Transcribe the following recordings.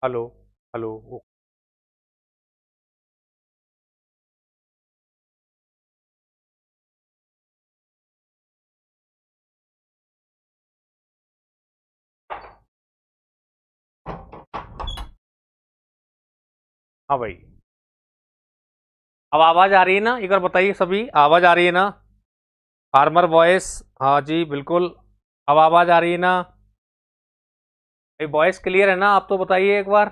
Hello, hello. हाँ भाई, अब आवाज आ रही है ना? एक बार बताइए सभी, आवाज आ रही है ना? फार्मर वॉइस, हाँ जी बिल्कुल। अब आवाज आ रही है ना? भाई वॉइस क्लियर है ना? आप तो बताइए एक बार।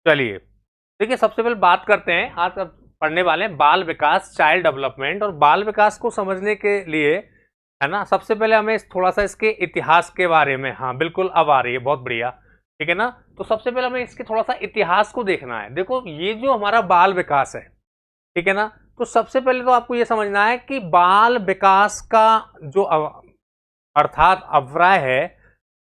चलिए, देखिए सबसे पहले बात करते हैं, आज अब पढ़ने वाले हैं बाल विकास, चाइल्ड डेवलपमेंट। और बाल विकास को समझने के लिए, है ना, सबसे पहले हमें थोड़ा सा इसके इतिहास के बारे में, हाँ बिल्कुल अब आ रही है, बहुत बढ़िया। ठीक है ना? तो सबसे पहले हमें इसके थोड़ा सा इतिहास को देखना है। देखो, ये जो हमारा बाल विकास है, ठीक है ना, तो सबसे पहले तो आपको ये समझना है कि बाल विकास का जो अर्थात अव्यय है,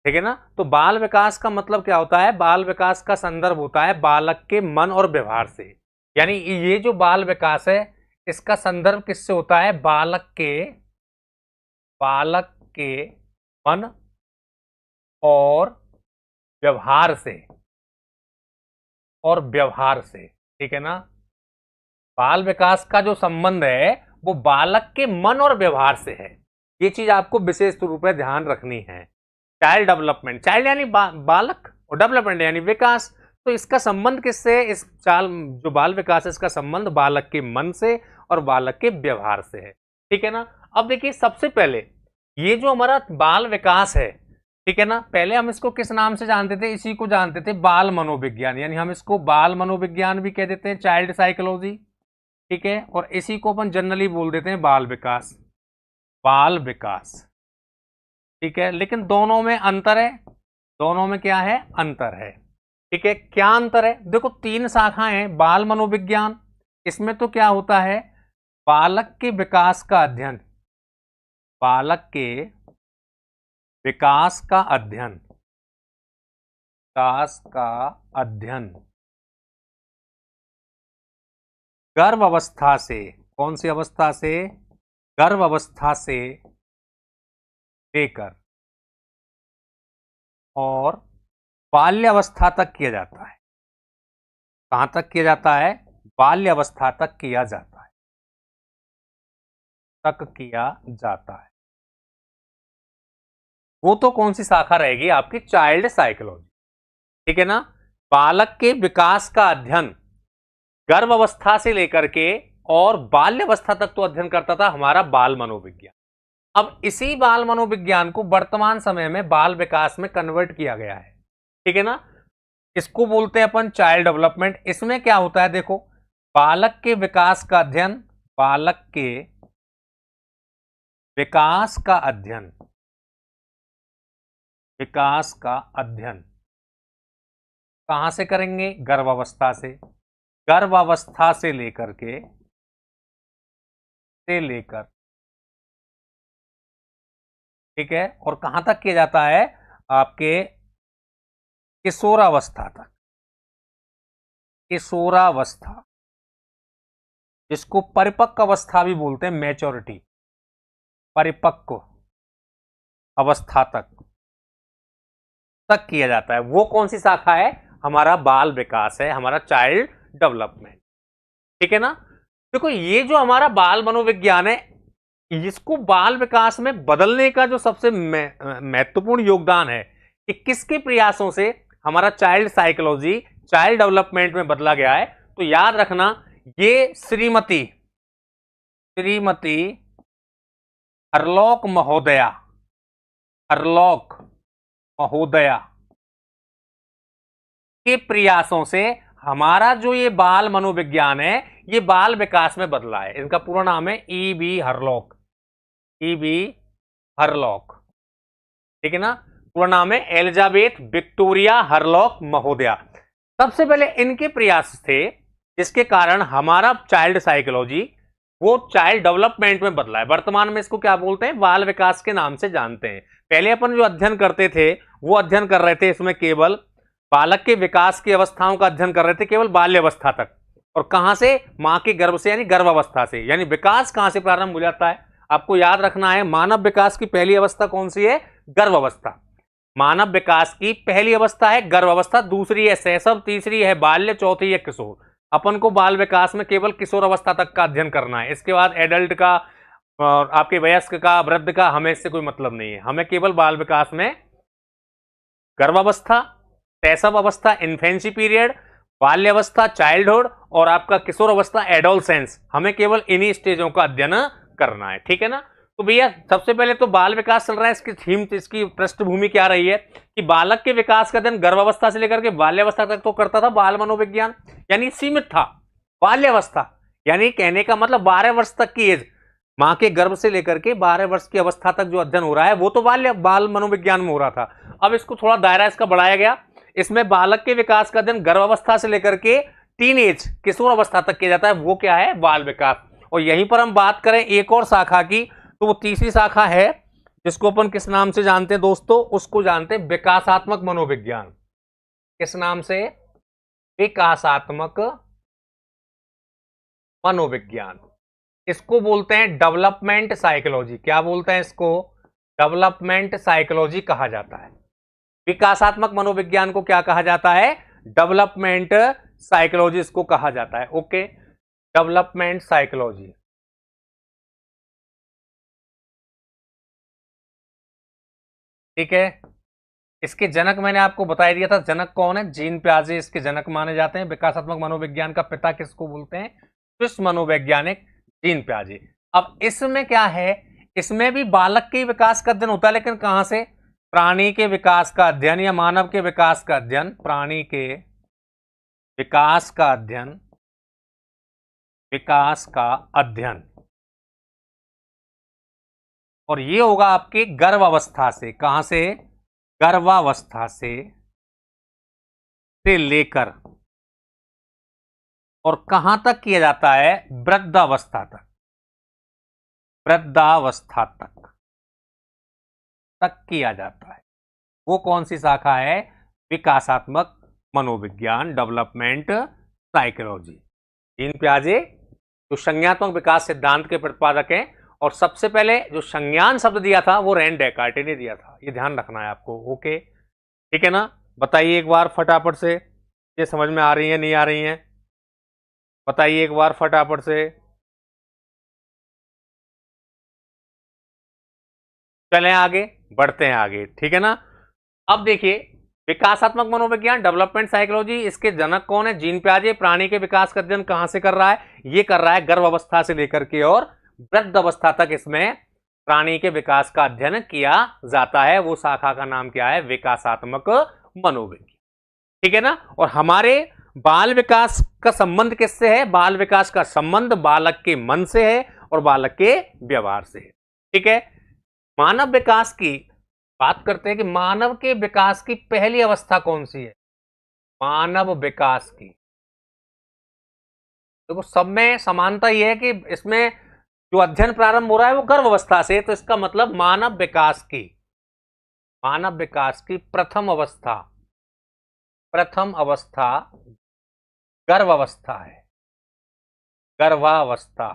ठीक है ना, तो बाल विकास का मतलब क्या होता है? बाल विकास का संदर्भ होता है बालक के मन और व्यवहार से। यानी ये जो बाल विकास है, इसका संदर्भ किससे होता है? बालक के मन और व्यवहार से, ठीक है ना? बाल विकास का जो संबंध है वो बालक के मन और व्यवहार से है। ये चीज आपको विशेष रूप में ध्यान रखनी है। चाइल्ड डेवलपमेंट, चाइल्ड यानी बालक, और डेवलपमेंट यानी विकास। तो इसका संबंध किससे? इस चाल जो बाल विकास है, इसका संबंध बालक के मन से और बालक के व्यवहार से है। ठीक है ना? अब देखिए, सबसे पहले ये जो हमारा बाल विकास है, ठीक है ना, पहले हम इसको किस नाम से जानते थे? इसी को जानते थे बाल मनोविज्ञान, यानी हम इसको बाल मनोविज्ञान भी कह देते हैं, चाइल्ड साइकोलॉजी। ठीक है, और इसी को अपन जनरली बोल देते हैं बाल विकास, बाल विकास। ठीक है, लेकिन दोनों में अंतर है। दोनों में क्या है? अंतर है। ठीक है, क्या अंतर है? देखो, तीन शाखाएं हैं बाल मनोविज्ञान। इसमें तो क्या होता है? बालक के विकास का अध्ययन, बालक के विकास का अध्ययन, विकास का अध्ययन गर्भ अवस्था से, कौन सी अवस्था से? गर्भ अवस्था से लेकर और बाल्यावस्था तक किया जाता है। कहां तक किया जाता है? बाल्यावस्था तक किया जाता है, वो तो कौन सी शाखा रहेगी? आपकी चाइल्ड साइकोलॉजी। ठीक है ना? बालक के विकास का अध्ययन गर्भ अवस्था से लेकर के और बाल्यावस्था तक तो अध्ययन करता था हमारा बाल मनोविज्ञान। अब इसी बाल मनोविज्ञान को वर्तमान समय में बाल विकास में कन्वर्ट किया गया है। ठीक है ना? इसको बोलते हैं अपन चाइल्ड डेवलपमेंट। इसमें क्या होता है? देखो, बालक के विकास का अध्ययन, बालक के विकास का अध्ययन, विकास का अध्ययन कहां से करेंगे? गर्भावस्था से। गर्भावस्था से लेकर के, ठीक है, और कहां तक किया जाता है? आपके किशोरावस्था तक, किशोरावस्था, जिसको परिपक्व अवस्था भी बोलते हैं, मैच्योरिटी, परिपक्व अवस्था तक किया जाता है। वो कौन सी शाखा है? हमारा बाल विकास है, हमारा चाइल्ड डेवलपमेंट। ठीक है ना? देखो, ये जो हमारा बाल मनोविज्ञान है, इसको बाल विकास में बदलने का जो सबसे महत्वपूर्ण योगदान है कि किसके प्रयासों से हमारा चाइल्ड साइकोलॉजी, चाइल्ड डेवलपमेंट में बदला गया है। तो याद रखना, ये श्रीमती हरलॉक महोदया, हरलॉक महोदया के प्रयासों से हमारा जो ये बाल मनोविज्ञान है, ये बाल विकास में बदला है। इनका पूरा नाम है ई.बी. Hurlock, EB. हरलॉक। ठीक है ना? पूरा नाम है एलिजाबेथ विक्टोरिया हरलॉक महोदया। सबसे पहले इनके प्रयास थे, जिसके कारण हमारा चाइल्ड साइकोलॉजी वो चाइल्ड डेवलपमेंट में बदला है। वर्तमान में इसको क्या बोलते हैं? बाल विकास के नाम से जानते हैं। पहले अपन जो अध्ययन करते थे, वो अध्ययन कर रहे थे इसमें केवल बालक के विकास की अवस्थाओं का अध्ययन कर रहे थे, केवल बाल्यावस्था तक। और कहां से? मां के गर्भ से, यानी गर्भावस्था से। यानी विकास कहां से प्रारंभ हो जाता है? आपको याद रखना है, मानव विकास की पहली अवस्था कौन सी है? गर्भावस्था। मानव विकास की पहली अवस्था है गर्भ अवस्था, दूसरी है शैशव, तीसरी है बाल्य, चौथी है किशोर। अपन को बाल विकास में केवल किशोर अवस्था तक का अध्ययन करना है। इसके बाद एडल्ट का और आपके वयस्क का, वृद्ध का हमें इससे कोई मतलब नहीं है। हमें केवल बाल विकास में गर्भावस्था, शैशव अवस्था इन्फेंसी पीरियड, बाल्यावस्था चाइल्डहुड और आपका किशोर अवस्था एडोलसेंस, हमें केवल इन्हीं स्टेजों का अध्ययन करना है। ठीक है ना। तो भैया सबसे पहले तो बाल विकास चल रहा है, इसकी थीम, इसकी पृष्ठभूमि क्या रही है कि बालक के विकास का अध्ययन गर्भावस्था से लेकर के बाल्यावस्था तक तो करता था बाल मनोविज्ञान, यानी सीमित था। बाल्यावस्था यानी कहने का मतलब 12 वर्ष तक की एज, मां के गर्भ से लेकर के 12 वर्ष की अवस्था तक जो अध्ययन हो रहा है वो तो बाल मनोविज्ञान में हो रहा था। अब इसको थोड़ा दायरा इसका बढ़ाया गया, इसमें बालक के विकास का अध्ययन गर्भावस्था से लेकर के टीन एज किशोर अवस्था तक किया जाता है, वो क्या है, बाल विकास। और यहीं पर हम बात करें एक और शाखा की, तो वो तीसरी शाखा है जिसको अपन किस नाम से जानते हैं दोस्तों, उसको जानते हैं विकासात्मक मनोविज्ञान। किस नाम से, विकासात्मक मनोविज्ञान। इसको बोलते हैं डेवलपमेंट साइकोलॉजी। क्या बोलते हैं इसको, डेवलपमेंट साइकोलॉजी कहा जाता है। विकासात्मक मनोविज्ञान को क्या कहा जाता है, डेवलपमेंट साइकोलॉजी इसको कहा जाता है। Okay, development psychology. ठीक है। इसके जनक मैंने आपको बता दिया था, जनक कौन है, जीन प्याजे इसके जनक माने जाते हैं। विकासात्मक मनोविज्ञान का पिता किसको बोलते हैं, स्विस मनोवैज्ञानिक जीन प्याजे। अब इसमें क्या है, इसमें भी बालक के विकास का अध्ययन होता है, लेकिन कहां से, प्राणी के विकास का अध्ययन या मानव के विकास का अध्ययन, प्राणी के विकास का अध्ययन, विकास का अध्ययन। और ये होगा आपके गर्भावस्था से, कहां से, गर्भावस्था से लेकर और कहां तक किया जाता है, वृद्धावस्था तक, वृद्धावस्था तक किया जाता है। वो कौन सी शाखा है, विकासात्मक मनोविज्ञान, डेवलपमेंट साइकोलॉजी। जीन प्याजे जो संज्ञात्मक विकास सिद्धांत के प्रतिपादक हैं, और सबसे पहले जो संज्ञान शब्द दिया था वो रेन डेकार्टे ने दिया था, ये ध्यान रखना है आपको। ओके, ठीक है ना। बताइए एक बार फटाफट से, ये समझ में आ रही है नहीं आ रही है, बताइए एक बार फटाफट से। चलें आगे, बढ़ते हैं आगे, ठीक है ना। अब देखिए विकासात्मक मनोविज्ञान, डेवलपमेंट साइकोलॉजी, इसके जनक कौन है, जीन प्याजे। प्राणी के विकास का अध्ययन कहां से कर रहा है, ये कर रहा है गर्भ अवस्था से लेकर के और वृद्ध अवस्था तक इसमें प्राणी के विकास का अध्ययन किया जाता है। वो शाखा का नाम क्या है, विकासात्मक मनोविज्ञान। ठीक है ना। और हमारे बाल विकास का संबंध किससे है, बाल विकास का संबंध बालक के मन से है और बालक के व्यवहार से है। ठीक है। मानव विकास की बात करते हैं कि मानव के विकास की पहली अवस्था कौन सी है, मानव विकास की। देखो सब में समानता यह है कि इसमें जो अध्ययन प्रारंभ हो रहा है वो गर्भ अवस्था से, तो इसका मतलब मानव विकास की प्रथम अवस्था गर्भ अवस्था है, गर्भावस्था।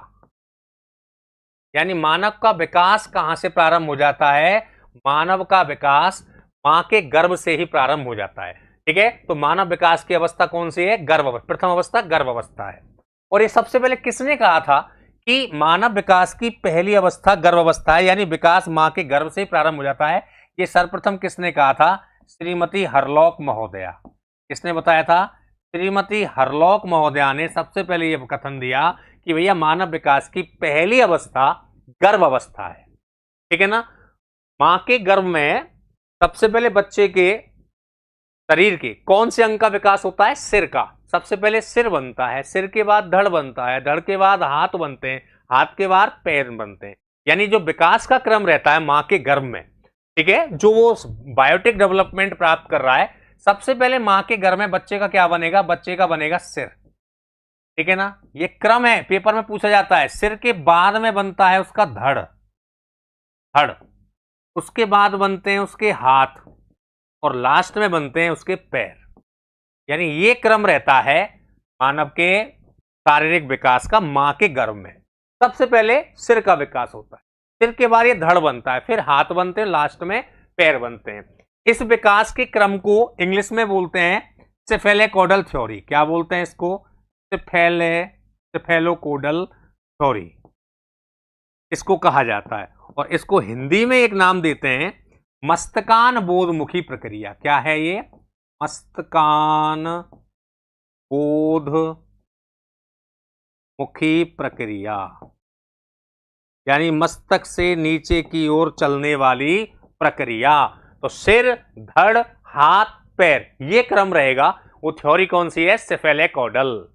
यानी मानव का विकास कहां से प्रारंभ हो जाता है, मानव का विकास मां के गर्भ से ही प्रारंभ हो जाता है। ठीक है। तो मानव विकास की अवस्था कौन सी है, प्रथम अवस्था गर्भ अवस्था है। और ये सबसे पहले किसने कहा था कि मानव विकास की पहली अवस्था गर्भ अवस्था है, यानी विकास मां के गर्भ से ही प्रारंभ हो जाता है। ये सर्वप्रथम किसने कहा था, श्रीमती हरलॉक महोदया। किसने बताया था, श्रीमती हरलॉक महोदया ने सबसे पहले यह कथन दिया कि भैया मानव विकास की पहली अवस्था गर्भ अवस्था है। ठीक है ना। मां के गर्भ में सबसे पहले बच्चे के शरीर के कौन से अंग का विकास होता है, सिर का। सबसे पहले सिर बनता है, सिर के बाद धड़ बनता है, धड़ के बाद हाथ बनते हैं, हाथ के बाद पैर बनते हैं। यानी जो विकास का क्रम रहता है मां के गर्भ में, ठीक है, जो वो बायोटिक डेवलपमेंट प्राप्त कर रहा है, सबसे पहले मां के गर्भ में बच्चे का क्या बनेगा, बच्चे का बनेगा सिर। ठीक है ना। ये क्रम है, पेपर में पूछा जाता है। सिर के बाद में बनता है उसका धड़, उसके बाद बनते हैं उसके हाथ और लास्ट में बनते हैं उसके पैर। यानी ये क्रम रहता है मानव के शारीरिक विकास का मां के गर्भ में। सबसे पहले सिर का विकास होता है, सिर के बाद ये धड़ बनता है, फिर हाथ बनते हैं, लास्ट में पैर बनते हैं। इस विकास के क्रम को इंग्लिश में बोलते हैं सेफेलोकोडल थ्योरी। क्या बोलते हैं इसको? सेफेलोकोडल थ्योरी इसको कहा जाता है। और इसको हिंदी में एक नाम देते हैं मस्तकान बोधमुखी प्रक्रिया। क्या है ये? मस्तकान बोधमुखी प्रक्रिया, यानी मस्तक से नीचे की ओर चलने वाली प्रक्रिया। तो सिर, धड़, हाथ, पैर, ये क्रम रहेगा। वो थ्योरी कौन सी है? सेफेलोकोडल।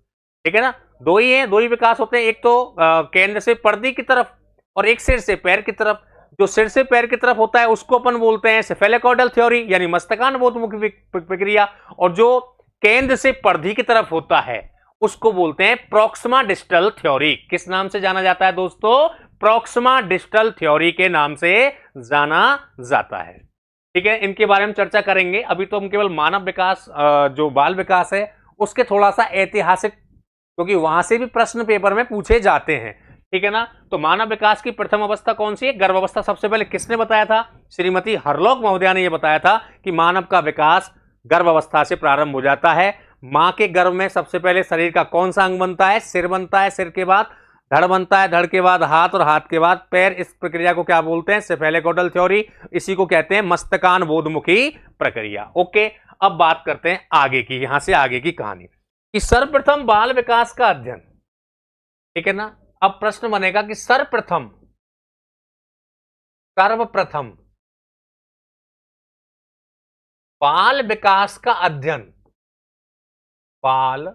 ठीक है ना? दो ही विकास होते हैं, एक तो केंद्र से परिधि की तरफ और एक सिर से पैर की तरफ। जो सिर से पैर की तरफ होता है उसको अपन बोलते हैं सेफेलोकोडल थ्योरी, यानी मस्तकान बोधमुखी प्रक्रिया। और जो केंद्र से परिधि की तरफ होता है उसको बोलते हैं प्रॉक्सिमा डिस्टल थ्योरी। किस नाम से जाना जाता है दोस्तों? प्रॉक्सिमा डिस्टल थ्योरी के नाम से जाना जाता है। ठीक है, इनके बारे में चर्चा करेंगे। अभी तो हम केवल मानव विकास, जो बाल विकास है, उसके थोड़ा सा ऐतिहासिक, क्योंकि वहां से भी प्रश्न पेपर में पूछे जाते हैं। ठीक है ना? तो मानव विकास की प्रथम अवस्था कौन सी है? गर्भावस्था। सबसे पहले किसने बताया था? श्रीमती हरलॉक महोदया ने यह बताया था कि मानव का विकास गर्भावस्था से प्रारंभ हो जाता है। मां के गर्भ में सबसे पहले शरीर का कौन सा अंग बनता है? सिर बनता है, सिर के बाद धड़ बनता है, धड़ के बाद हाथ और हाथ के बाद पैर। इस प्रक्रिया को क्या बोलते हैं? सेफेलोकोडल थ्योरी। इसी को कहते हैं मस्तकान बोधमुखी प्रक्रिया। ओके, अब बात करते हैं आगे की, यहां से आगे की कहानी कि सर्वप्रथम बाल विकास का अध्ययन। ठीक है ना? अब प्रश्न बनेगा कि सर्वप्रथम बाल विकास का अध्ययन, बाल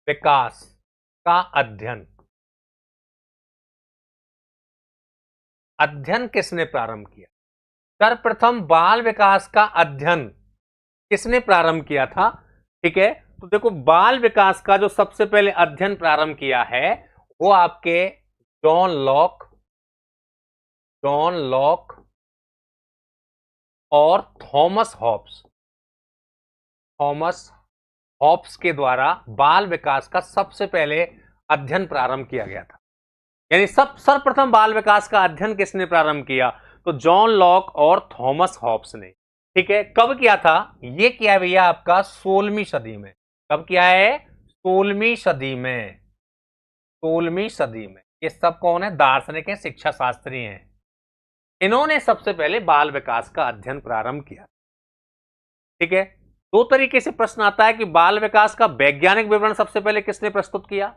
विकास का अध्ययन किसने प्रारंभ किया? सर्वप्रथम बाल विकास का अध्ययन किसने प्रारंभ किया था? ठीक है, तो देखो, बाल विकास का जो सबसे पहले अध्ययन प्रारंभ किया है वो आपके जॉन लॉक और थॉमस हॉब्स के द्वारा बाल विकास का सबसे पहले अध्ययन प्रारंभ किया गया था। यानी सर्वप्रथम बाल विकास का अध्ययन किसने प्रारंभ किया? तो जॉन लॉक और थॉमस हॉब्स ने। ठीक है, कब किया था? ये किया भैया आपका 16वीं सदी में। कब किया है? 16वीं सदी में। ये सब कौन है? दार्शनिक है, शिक्षा शास्त्री हैं। इन्होंने सबसे पहले बाल विकास का अध्ययन प्रारंभ किया। ठीक है, दो तरीके से प्रश्न आता है कि बाल विकास का वैज्ञानिक विवरण सबसे पहले किसने प्रस्तुत किया,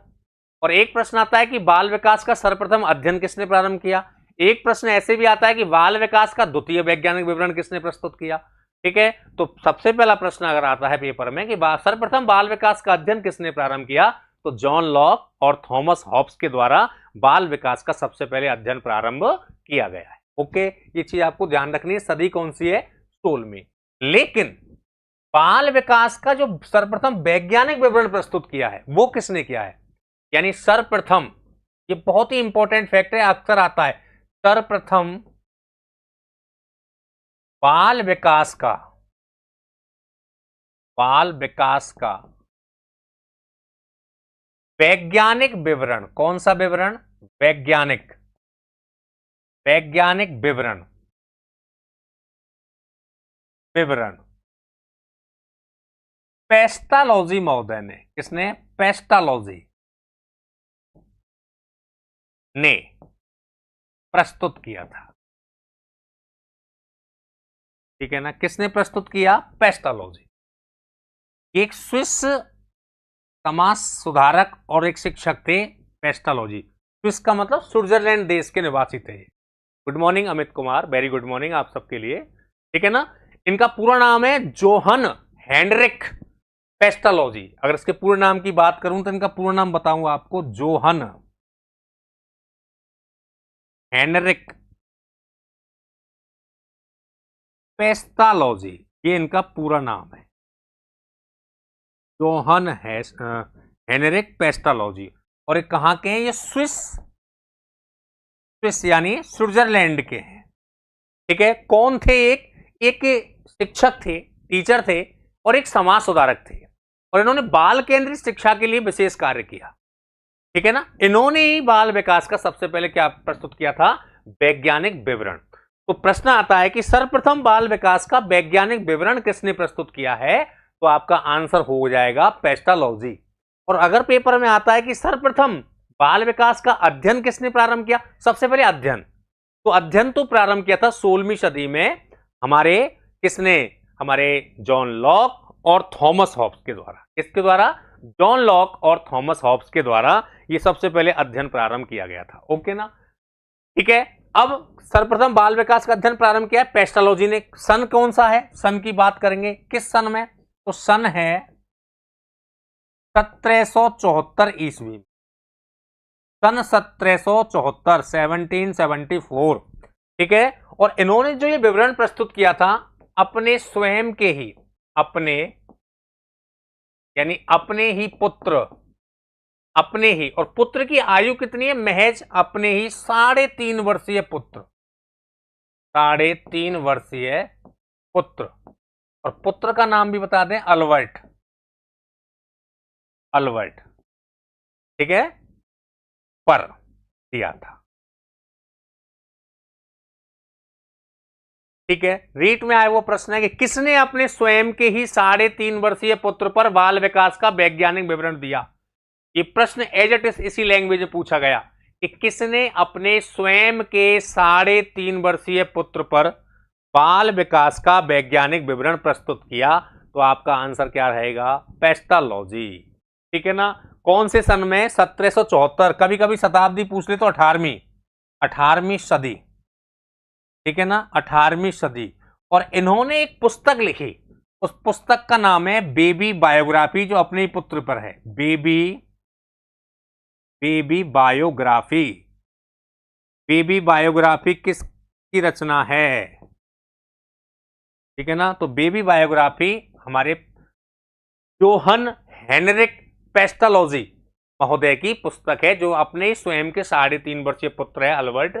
और एक प्रश्न आता है कि बाल विकास का सर्वप्रथम अध्ययन किसने प्रारंभ किया। एक प्रश्न ऐसे भी आता है कि बाल विकास का द्वितीय वैज्ञानिक विवरण किसने प्रस्तुत किया। ठीक है, तो सबसे पहला प्रश्न अगर आता है पेपर में कि सर्वप्रथम बाल विकास का अध्ययन किसने प्रारंभ किया, तो जॉन लॉक और थॉमस हॉब्स के द्वारा बाल विकास का सबसे पहले अध्ययन प्रारंभ किया गया है। ओके, ये चीज आपको ध्यान रखनी है। सदी कौन सी है? 16वीं। लेकिन बाल विकास का जो सर्वप्रथम वैज्ञानिक विवरण प्रस्तुत किया है वो किसने किया है? यानी सर्वप्रथम, ये बहुत ही इंपॉर्टेंट फैक्ट है, अक्सर आता है, सर्वप्रथम बाल विकास का वैज्ञानिक विवरण। कौन सा विवरण? वैज्ञानिक विवरण पेस्टालॉजी महोदय ने। किसने? पेस्टालॉजी ने प्रस्तुत किया था। ठीक है ना? किसने प्रस्तुत किया? पेस्टालॉजी। एक स्विस समाज सुधारक और एक शिक्षक थे पेस्टालॉजी। स्विस का मतलब स्विट्जरलैंड देश के निवासी थे। Good morning Amit Kumar, very good morning आप सबके लिए। ठीक है ना? इनका पूरा नाम है जोहन हेनरिक पेस्टालॉजी। अगर इसके पूरे नाम की बात करूं तो इनका पूरा नाम बताऊंगा आपको, जोहन हेनरिक पेस्टालॉजी, ये इनका पूरा नाम है, जोहन हेनरिक पेस्टालॉजी। और ये कहां के हैं? ये स्विस यानी स्विट्जरलैंड के हैं। ठीक है, कौन थे? एक शिक्षक थे, टीचर थे, और एक समाज सुधारक थे, और इन्होंने बाल केंद्रित शिक्षा के लिए विशेष कार्य किया। ठीक है ना? इन्होंने ही बाल विकास का सबसे पहले क्या प्रस्तुत किया था? वैज्ञानिक विवरण। तो प्रश्न आता है कि सर्वप्रथम बाल विकास का वैज्ञानिक विवरण किसने प्रस्तुत किया है, तो आपका आंसर हो जाएगा पेस्टालॉजी। और अगर पेपर में आता है कि सर्वप्रथम बाल विकास का अध्ययन किसने प्रारंभ किया, सबसे पहले अध्ययन, तो अध्ययन तो प्रारंभ किया था 16वीं सदी में हमारे किसने, हमारे जॉन लॉक और थॉमस हॉब्स के द्वारा। किसके द्वारा, जॉन लॉक और थॉमस हॉब्स के द्वारा ये सबसे पहले अध्ययन प्रारंभ किया गया था। ओके ना, ठीक है। अब सर्वप्रथम बाल विकास का अध्ययन प्रारंभ किया पेस्टालॉजी ने। सन कौन सा है, सन की बात करेंगे, किस सन में, तो सन है 1774 ईस्वी, सन 1774, 1774, ठीक है। और इन्होंने जो ये विवरण प्रस्तुत किया था अपने स्वयं के ही, अपने यानी अपने ही पुत्र, अपने ही, और पुत्र की आयु कितनी है, महज अपने ही 3.5 वर्षीय पुत्र, 3.5 वर्षीय पुत्र, और पुत्र का नाम भी बता दें, अल्बर्ट, अल्बर्ट, ठीक है, पर दिया था। ठीक है, रीट में आए वो प्रश्न है कि किसने अपने स्वयं के ही 3.5 वर्षीय पुत्र पर बाल विकास का वैज्ञानिक विवरण दिया। ये प्रश्न एज इट इज इसी लैंग्वेज में पूछा गया कि किसने अपने स्वयं के 3.5 वर्षीय पुत्र पर बाल विकास का वैज्ञानिक विवरण प्रस्तुत किया, तो आपका आंसर क्या रहेगा, पेस्टालॉजी। ठीक है ना, कौन से सन में, 1774, कभी कभी शताब्दी पूछ ले तो 18वीं सदी, ठीक है ना, 18वीं सदी। और इन्होंने एक पुस्तक लिखी, उस पुस्तक का नाम है बेबी बायोग्राफी, जो अपने ही पुत्र पर है, बेबी बायोग्राफी। बेबी बायोग्राफी किसकी रचना है, ठीक है ना, तो बेबी बायोग्राफी हमारे जोहन हेनरिक पेस्टालॉजी महोदय की पुस्तक है, जो अपने स्वयं के 3.5 वर्षीय पुत्र है अल्बर्ट,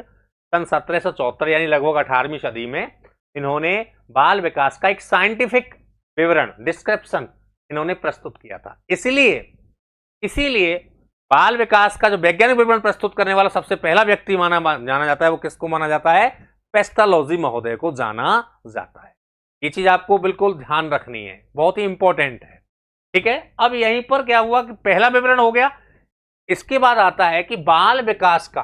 सन 1774 यानी लगभग 18वीं सदी में इन्होंने बाल विकास का एक साइंटिफिक विवरण, डिस्क्रिप्शन इन्होंने प्रस्तुत किया था। इसीलिए बाल विकास का जो वैज्ञानिक विवरण प्रस्तुत करने वाला सबसे पहला व्यक्ति जाना जाता है, वो किसको माना जाता है, पेस्टालॉजी महोदय को जाना जाता है। ये चीज आपको बिल्कुल ध्यान रखनी है, बहुत ही इंपॉर्टेंट है। ठीक है, अब यहीं पर क्या हुआ कि पहला विवरण हो गया, इसके बाद आता है कि बाल विकास का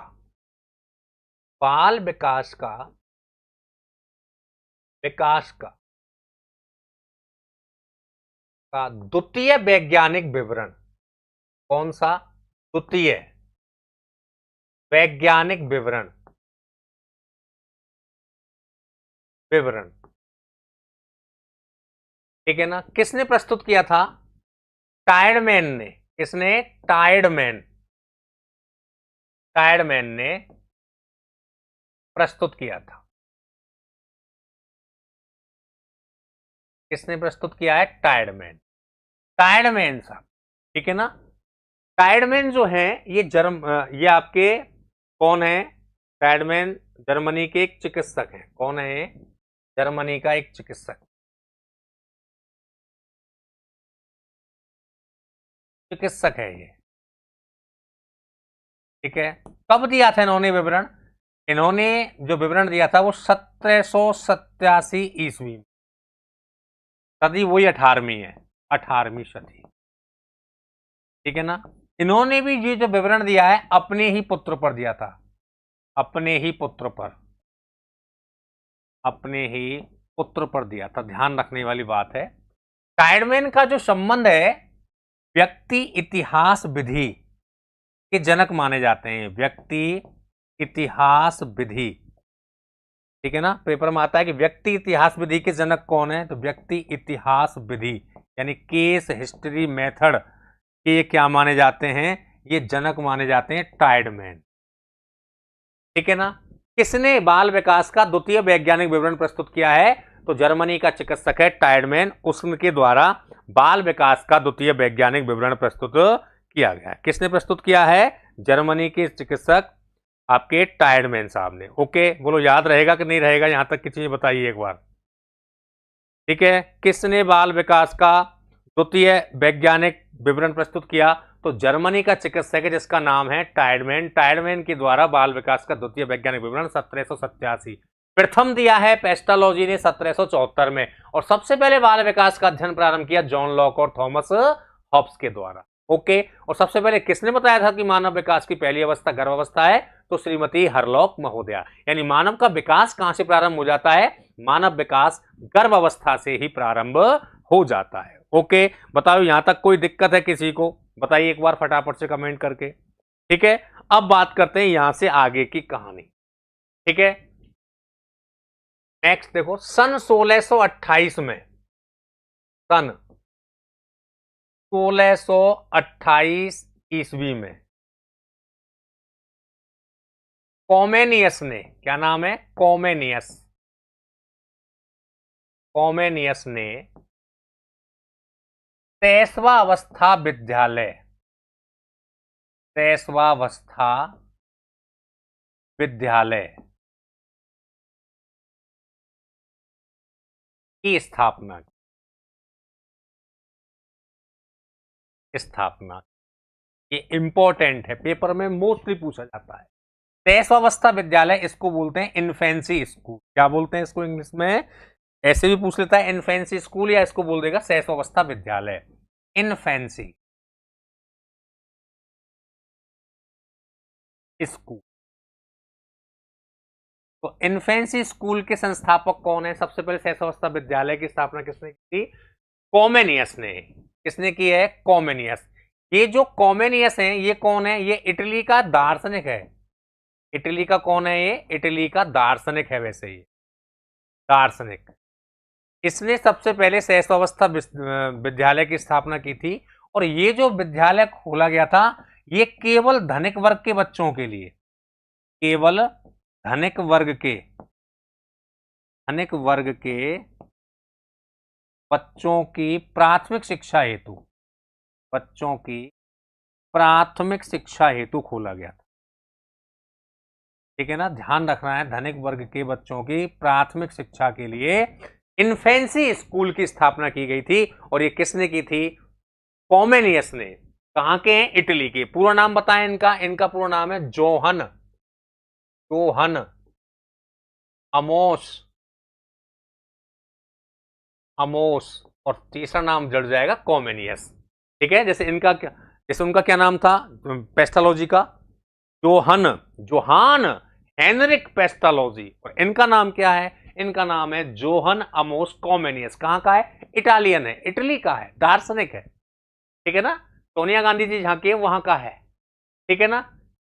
द्वितीय वैज्ञानिक विवरण। कौन सा, द्वितीय वैज्ञानिक विवरण, ठीक है ना, किसने प्रस्तुत किया था, टायर्डमैन ने। किसने, टायर्डमैन ने प्रस्तुत किया था। किसने प्रस्तुत किया है, टायर्डमैन साहब, ठीक है ना। टायर्डमैन जो है ये आपके कौन है, टायर्डमैन जर्मनी के एक चिकित्सक हैं। कौन है, जर्मनी का एक चिकित्सक है ये, ठीक है। कब दिया था इन्होंने विवरण, इन्होंने जो विवरण दिया था वो 1787 ईस्वी में, सदी वही 18वीं है, 18वीं सदी, ठीक है ना। इन्होंने भी ये जो विवरण दिया है अपने ही पुत्र पर दिया था, अपने ही पुत्र पर दिया था, ध्यान रखने वाली बात है। टायर्डमैन का जो संबंध है व्यक्ति इतिहास विधि के जनक माने जाते हैं, व्यक्ति इतिहास विधि, ठीक है ना। पेपर में आता है कि व्यक्ति इतिहास विधि के जनक कौन है, तो व्यक्ति इतिहास विधि यानी केस हिस्ट्री मेथड के ये क्या माने जाते हैं, ये जनक माने जाते हैं टायर्डमैन, ठीक है ना। किसने बाल विकास का द्वितीय वैज्ञानिक विवरण प्रस्तुत किया है, तो जर्मनी का चिकित्सक है टायर्डमैन, उसके द्वारा बाल विकास का द्वितीय वैज्ञानिक विवरण प्रस्तुत किया गया। किसने प्रस्तुत किया है, जर्मनी के चिकित्सक आपके टायर्डमैन साहब ने। ओके, बोलो याद रहेगा कि नहीं रहेगा, यहां तक की चीज बताइए एक बार, ठीक है। किसने बाल विकास का द्वितीय वैज्ञानिक विवरण प्रस्तुत किया, तो जर्मनी का चिकित्सक है जिसका नाम है टायर्डमैन। टायर्डमैन के द्वारा बाल विकास का द्वितीय वैज्ञानिक विवरण 1787 प्रथम दिया है पेस्टालॉजी ने 1774 में, और सबसे पहले बाल विकास का अध्ययन प्रारंभ किया जॉन लॉक और थॉमस हॉब्स के द्वारा। ओके, और सबसे पहले किसने बताया था कि मानव विकास की पहली अवस्था गर्भावस्था है? तो श्रीमती हरलॉक महोदया। यानी मानव का विकास कहां से प्रारंभ हो जाता है? मानव विकास गर्भावस्था से ही प्रारंभ हो जाता है। ओके, बताओ यहां तक कोई दिक्कत है किसी को? बताइए एक बार फटाफट से कमेंट करके। ठीक है, अब बात करते हैं यहां से आगे की कहानी। ठीक है, नेक्स्ट देखो, सन 1628 में, सन 1628 ईस्वी में कॉमेनियस ने, क्या नाम है? कॉमेनियस, कॉमेनियस ने 23वां अवस्था विद्यालय, 23वां अवस्था विद्यालय की स्थापना, ये इंपॉर्टेंट है, पेपर में मोस्टली पूछा जाता है। 23वां अवस्था विद्यालय, इसको बोलते हैं इन्फेंसी स्कूल। क्या बोलते हैं इसको इंग्लिश में? ऐसे भी पूछ लेता है इन्फेंसी स्कूल, या इसको बोल देगा 23वां अवस्था विद्यालय, इन्फेंसी स्कूल। तो इन्फेंसी स्कूल के संस्थापक कौन है? सबसे पहले 23वां अवस्था विद्यालय की स्थापना किसने की? कॉमेनियस ने। किसने की है? कॉमेनियस। ये जो कॉमेनियस है ये कौन है? ये इटली का दार्शनिक है। इटली का कौन है? ये इटली का दार्शनिक है। वैसे ये दार्शनिक, इसने सबसे पहले 23वां अवस्था विद्यालय की स्थापना की थी। और ये जो विद्यालय खोला गया था ये केवल धनिक वर्ग के बच्चों के लिए, केवल धनिक वर्ग के बच्चों की प्राथमिक शिक्षा हेतु, बच्चों की प्राथमिक शिक्षा हेतु खोला गया था। ठीक है ना, ध्यान रखना है, धनिक वर्ग के बच्चों की प्राथमिक शिक्षा के लिए इन्फेंसी स्कूल की स्थापना की गई थी। और ये किसने की थी? कॉमेनियस ने। कहां के हैं? इटली के। पूरा नाम बताएं इनका? इनका पूरा नाम है जोहन अमोस, और तीसरा नाम जड़ जाएगा कॉमेनियस। ठीक है, जैसे इनका क्या, जैसे उनका क्या नाम था पेस्टालॉजी का? Johann Heinrich Pestalozzi. और इनका नाम क्या है? इनका नाम है जोहन अमोस कॉमेनियस। कहां का है? इटालियन है, इटली का है, दार्शनिक है। ठीक है ना, सोनिया गांधी जी जहां के वहां का है। ठीक है ना,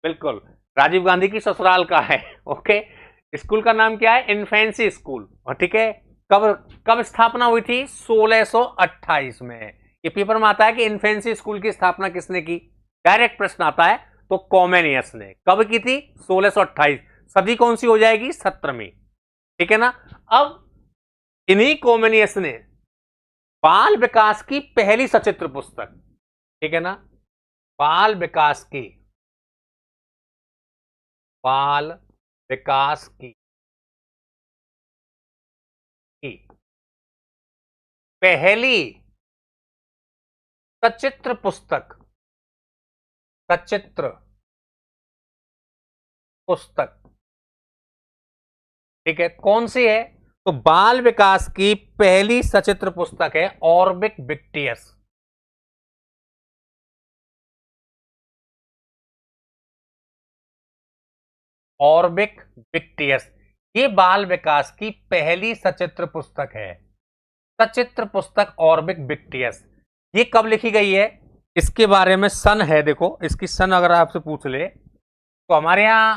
बिल्कुल, राजीव गांधी की ससुराल का है। ओके, स्कूल का नाम क्या है? Infancy school. और ठीक है, कब स्थापना हुई थी? 1628 में। ये पेपर में आता है कि इन्फेंसी स्कूल की स्थापना किसने की? डायरेक्ट प्रश्न आता है, तो कॉमेनियस ने। कब की थी? 1628। सदी कौन सी हो जाएगी? 17वीं। ठीक है ना, अब इन्हीं कॉमेनियस ने बाल विकास की पहली सचित्र पुस्तक, ठीक है ना, बाल विकास की पहली सचित्र पुस्तक, ठीक है, कौन सी है? तो बाल विकास की पहली सचित्र पुस्तक है ऑर्बिक विक्टियस। ऑर्बिक विक्टियस, ये बाल विकास की पहली सचित्र पुस्तक है। सचित्र पुस्तक ऑर्बिक विक्टियस, ये कब लिखी गई है? इसके बारे में सन है, देखो इसकी सन अगर आपसे पूछ ले तो हमारे यहां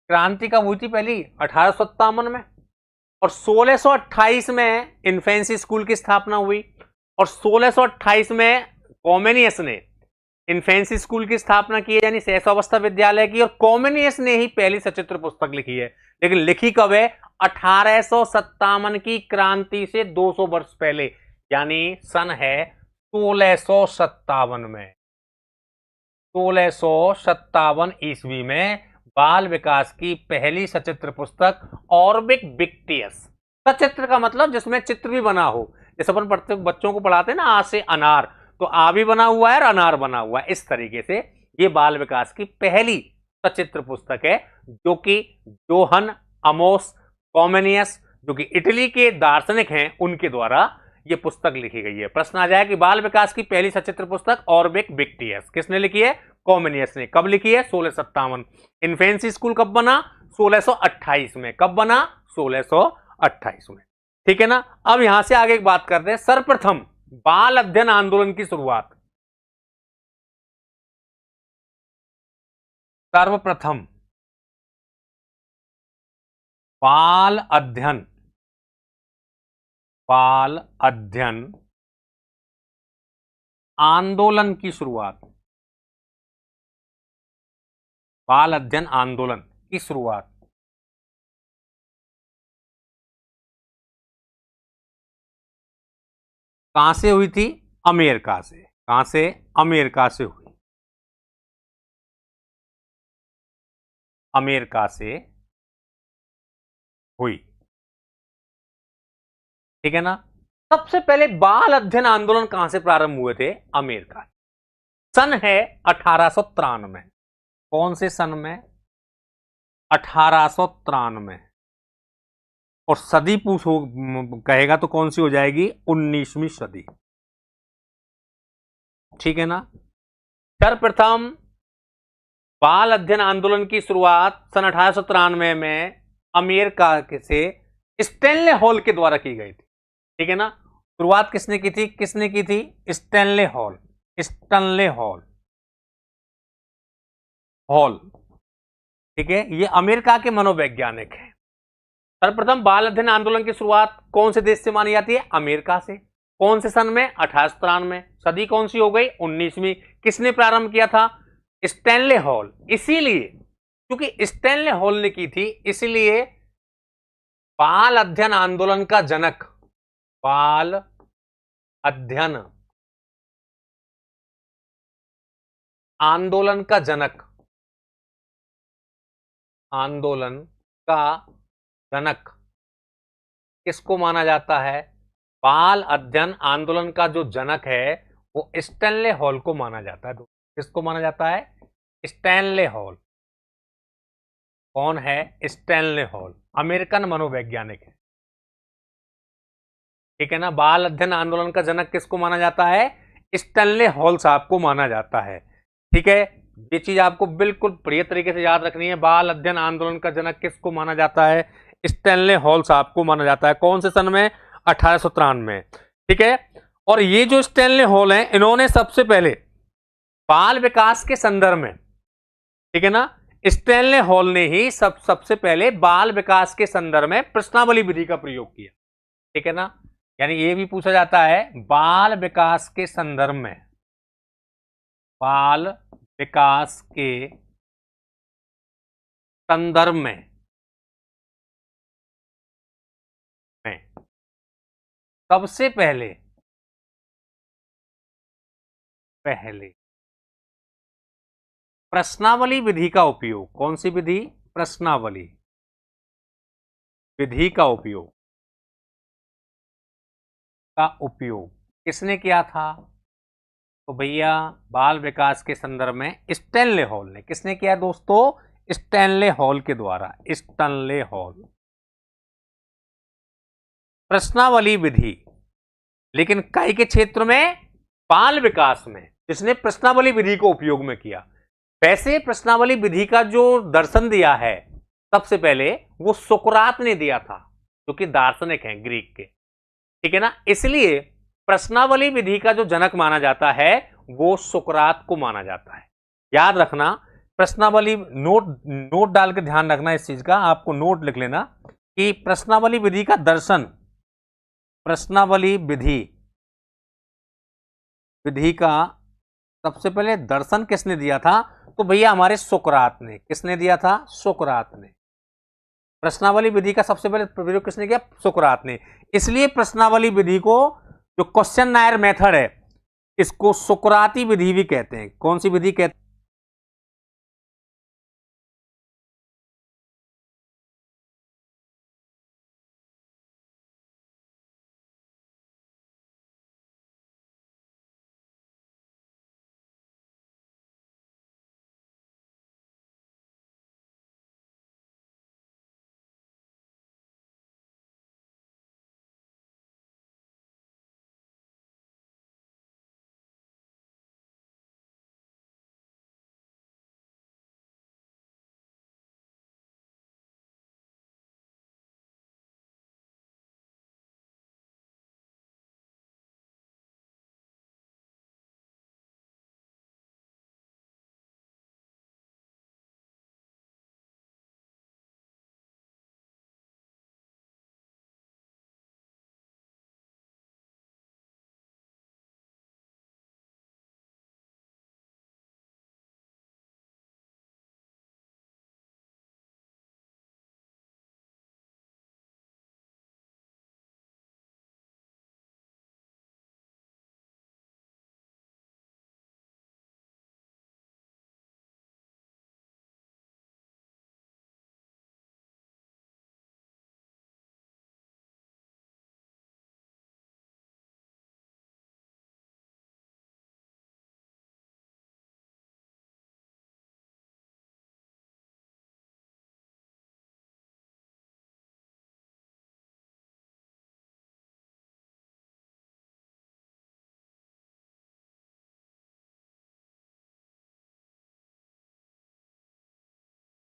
क्रांति कब हुई थी? पहली 1857 में, और 1628 में इन्फेंसी स्कूल की स्थापना हुई, और 1628 में कॉमेनियस ने इन्फेंसी स्कूल की स्थापना की है, यानी सहसावस्था विद्यालय की, और कॉमेनियस ने ही पहली सचित्र पुस्तक लिखी है। लेकिन लिखी कब है? 1857 की क्रांति से 200 वर्ष पहले, यानी सन है 1657 में। 1657 ईस्वी में बाल विकास की पहली सचित्र पुस्तक ऑर्बिक विक्टियस। सचित्र का मतलब जिसमें चित्र भी बना हो, जैसे अपन पढ़ते बच्चों को पढ़ाते हैं ना, आ से अनार, तो आ भी बना हुआ है और अनार बना हुआ है, इस तरीके से ये बाल विकास की पहली सचित्र पुस्तक है, जो कि जोहन अमोस कॉमेनियस, जो कि इटली के दार्शनिक हैं, उनके द्वारा यह पुस्तक लिखी गई है। प्रश्न आ जाए कि बाल विकास की पहली सचित्र पुस्तक ऑर्बिक विक्टियस किसने लिखी है? कॉमेनियस ने। कब लिखी है? 1657। इन्फेंसी स्कूल कब बना? 1628 में। कब बना? 1628 में। ठीक है ना। अब यहां से आगे एक बात करते हैं, सर्वप्रथम बाल अध्ययन आंदोलन की शुरुआत। सर्वप्रथम बाल अध्ययन आंदोलन की शुरुआत, बाल अध्ययन आंदोलन की शुरुआत कहां से हुई थी? अमेरिका से। कहां से? अमेरिका से हुई। अमेरिका से हुई। ठीक है ना। सबसे पहले बाल अध्ययन आंदोलन कहां से प्रारंभ हुए थे? अमेरिका। सन है 1893। कौन से सन में? 1893। और सदी पूछो कहेगा तो कौन सी हो जाएगी? 19वीं सदी। ठीक है ना। सर्वप्रथम बाल अध्ययन आंदोलन की शुरुआत सन 1893 में अमेरिका से स्टैनले हॉल के द्वारा की गई थी। ठीक है ना। शुरुआत किसने की थी? किसने की थी? Stanley hall. Stanley hall. Hall. ठीक है। ये अमेरिका के मनोवैज्ञानिक हैं। सर्वप्रथम बाल अध्ययन आंदोलन की शुरुआत कौन से देश से मानी जाती है? अमेरिका से। कौन से सन में? 1893। सदी कौन सी हो गई? 19वीं। किसने प्रारंभ किया था? Stanley hall. इसीलिए क्योंकि स्टैनले हॉल ने की थी, इसलिए बाल अध्ययन आंदोलन का जनक, बाल अध्ययन आंदोलन का जनक, आंदोलन का जनक किसको माना जाता है? बाल अध्ययन आंदोलन का जो जनक है वो स्टैनले हॉल को माना जाता है। किसको माना जाता है? Stanley hall. कौन है? Stanley hall. अमेरिकन मनोवैज्ञानिक है। ठीक है ना। बाल अध्ययन आंदोलन का जनक किसको माना जाता है? स्टैनले हॉल साहब को माना जाता है। ठीक है। ये चीज आपको बिल्कुल बढ़िया तरीके से याद रखनी है। बाल अध्ययन आंदोलन का जनक किसको माना जाता है? स्टैनले हॉल साहब को माना जाता है। कौन से सन में? 1893। ठीक है। और ये जो स्टैनले हॉल हैं, इन्होंने सबसे पहले बाल विकास के संदर्भ में, ठीक है ना, स्टैनले हॉल ने ही सबसे पहले बाल विकास के संदर्भ में प्रश्नावली विधि का प्रयोग किया। ठीक है ना। यानी ये भी पूछा जाता है बाल विकास के संदर्भ में, बाल विकास के संदर्भ में सबसे पहले प्रश्नावली विधि का उपयोग। कौन सी विधि? प्रश्नावली विधि का उपयोग किसने किया था? तो भैया बाल विकास के संदर्भ में स्टैनले हॉल ने। किसने किया दोस्तों? स्टैनले हॉल के द्वारा। Stanley hall. प्रश्नावली विधि, लेकिन कई के क्षेत्र में बाल विकास में जिसने प्रश्नावली विधि को उपयोग में किया। वैसे प्रश्नावली विधि का जो दर्शन दिया है सबसे पहले वो सुकरात ने दिया था, जो कि दार्शनिक हैं ग्रीक के। ठीक है ना। इसलिए प्रश्नावली विधि का जो जनक माना जाता है वो सुकरात को माना जाता है। याद रखना प्रश्नावली, नोट डाल के ध्यान रखना इस चीज का, आपको नोट लिख लेना कि प्रश्नावली विधि का दर्शन, प्रश्नावली विधि का सबसे पहले दर्शन किसने दिया था? तो भैया हमारे सुकरात ने। किसने दिया था? सुकरात ने। प्रश्नावली विधि का सबसे पहले प्रयोग किसने किया? सुकरात ने। इसलिए प्रश्नावली विधि को, जो क्वेश्चन नायर मेथड है, इसको सुकराती विधि भी कहते हैं। कौन सी विधि कहते हैं?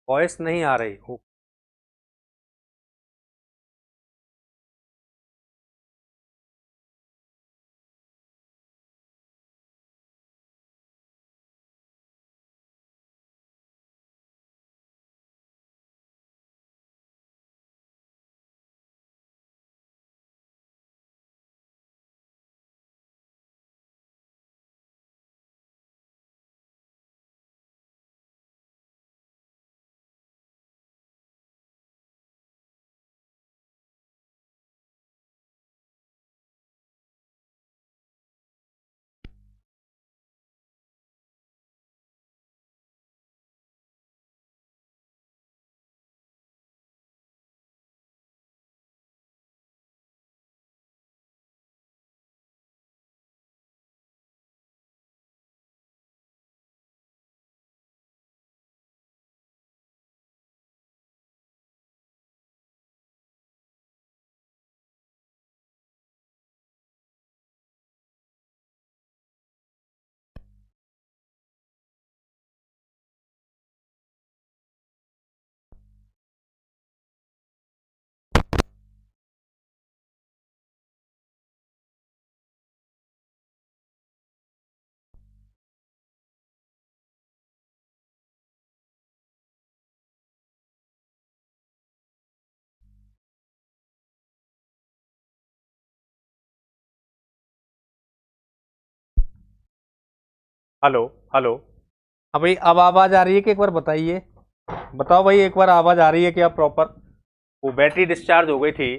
वॉइस नहीं आ रही हो। Hello hello. हाँ भाई, अब आवाज आ रही है कि एक बार बताइए। बताओ भाई, एक बार आवाज आ रही है क्या प्रॉपर? वो बैटरी डिस्चार्ज हो गई थी।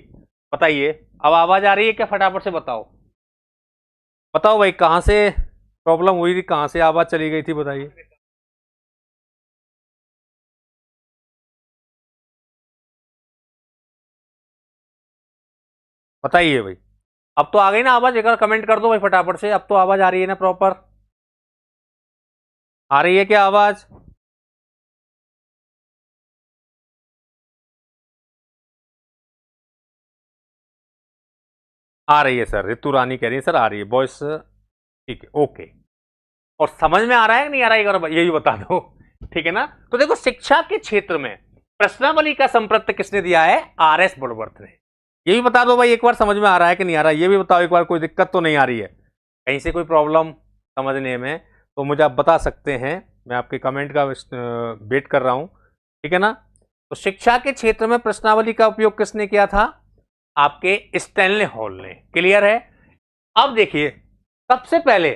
बताइए, अब आवाज आ रही है क्या? फटाफट से बताओ। बताओ भाई, कहाँ से प्रॉब्लम हुई थी, कहाँ से आवाज चली गई थी, बताइए। बताइए भाई। अब तो आ गई ना आवाज? एक बार कमेंट कर दो भाई फटाफट से। अब तो आवाज आ रही है ना प्रॉपर? आ रही है क्या आवाज? आ रही है सर, रितु रानी कह रही है सर आ रही है वॉइस। ठीक है, ओके। और समझ में आ रहा है कि नहीं आ रहा है, एक बार यही बता दो। ठीक है ना? तो देखो, शिक्षा के क्षेत्र में प्रश्नावली का संप्रत्य किसने दिया है? आर एस वुडवर्थ ने। ये भी बता दो भाई, एक बार समझ में आ रहा है कि नहीं आ रहा है, ये भी बताओ एक बार। कोई दिक्कत तो नहीं आ रही है कहीं से, कोई प्रॉब्लम समझने में? तो मुझे आप बता सकते हैं, मैं आपके कमेंट का वेट कर रहा हूं। ठीक है ना? तो शिक्षा के क्षेत्र में प्रश्नावली का उपयोग किसने किया था? आपके स्टैनले हॉल ने। क्लियर है? अब देखिए, सबसे पहले,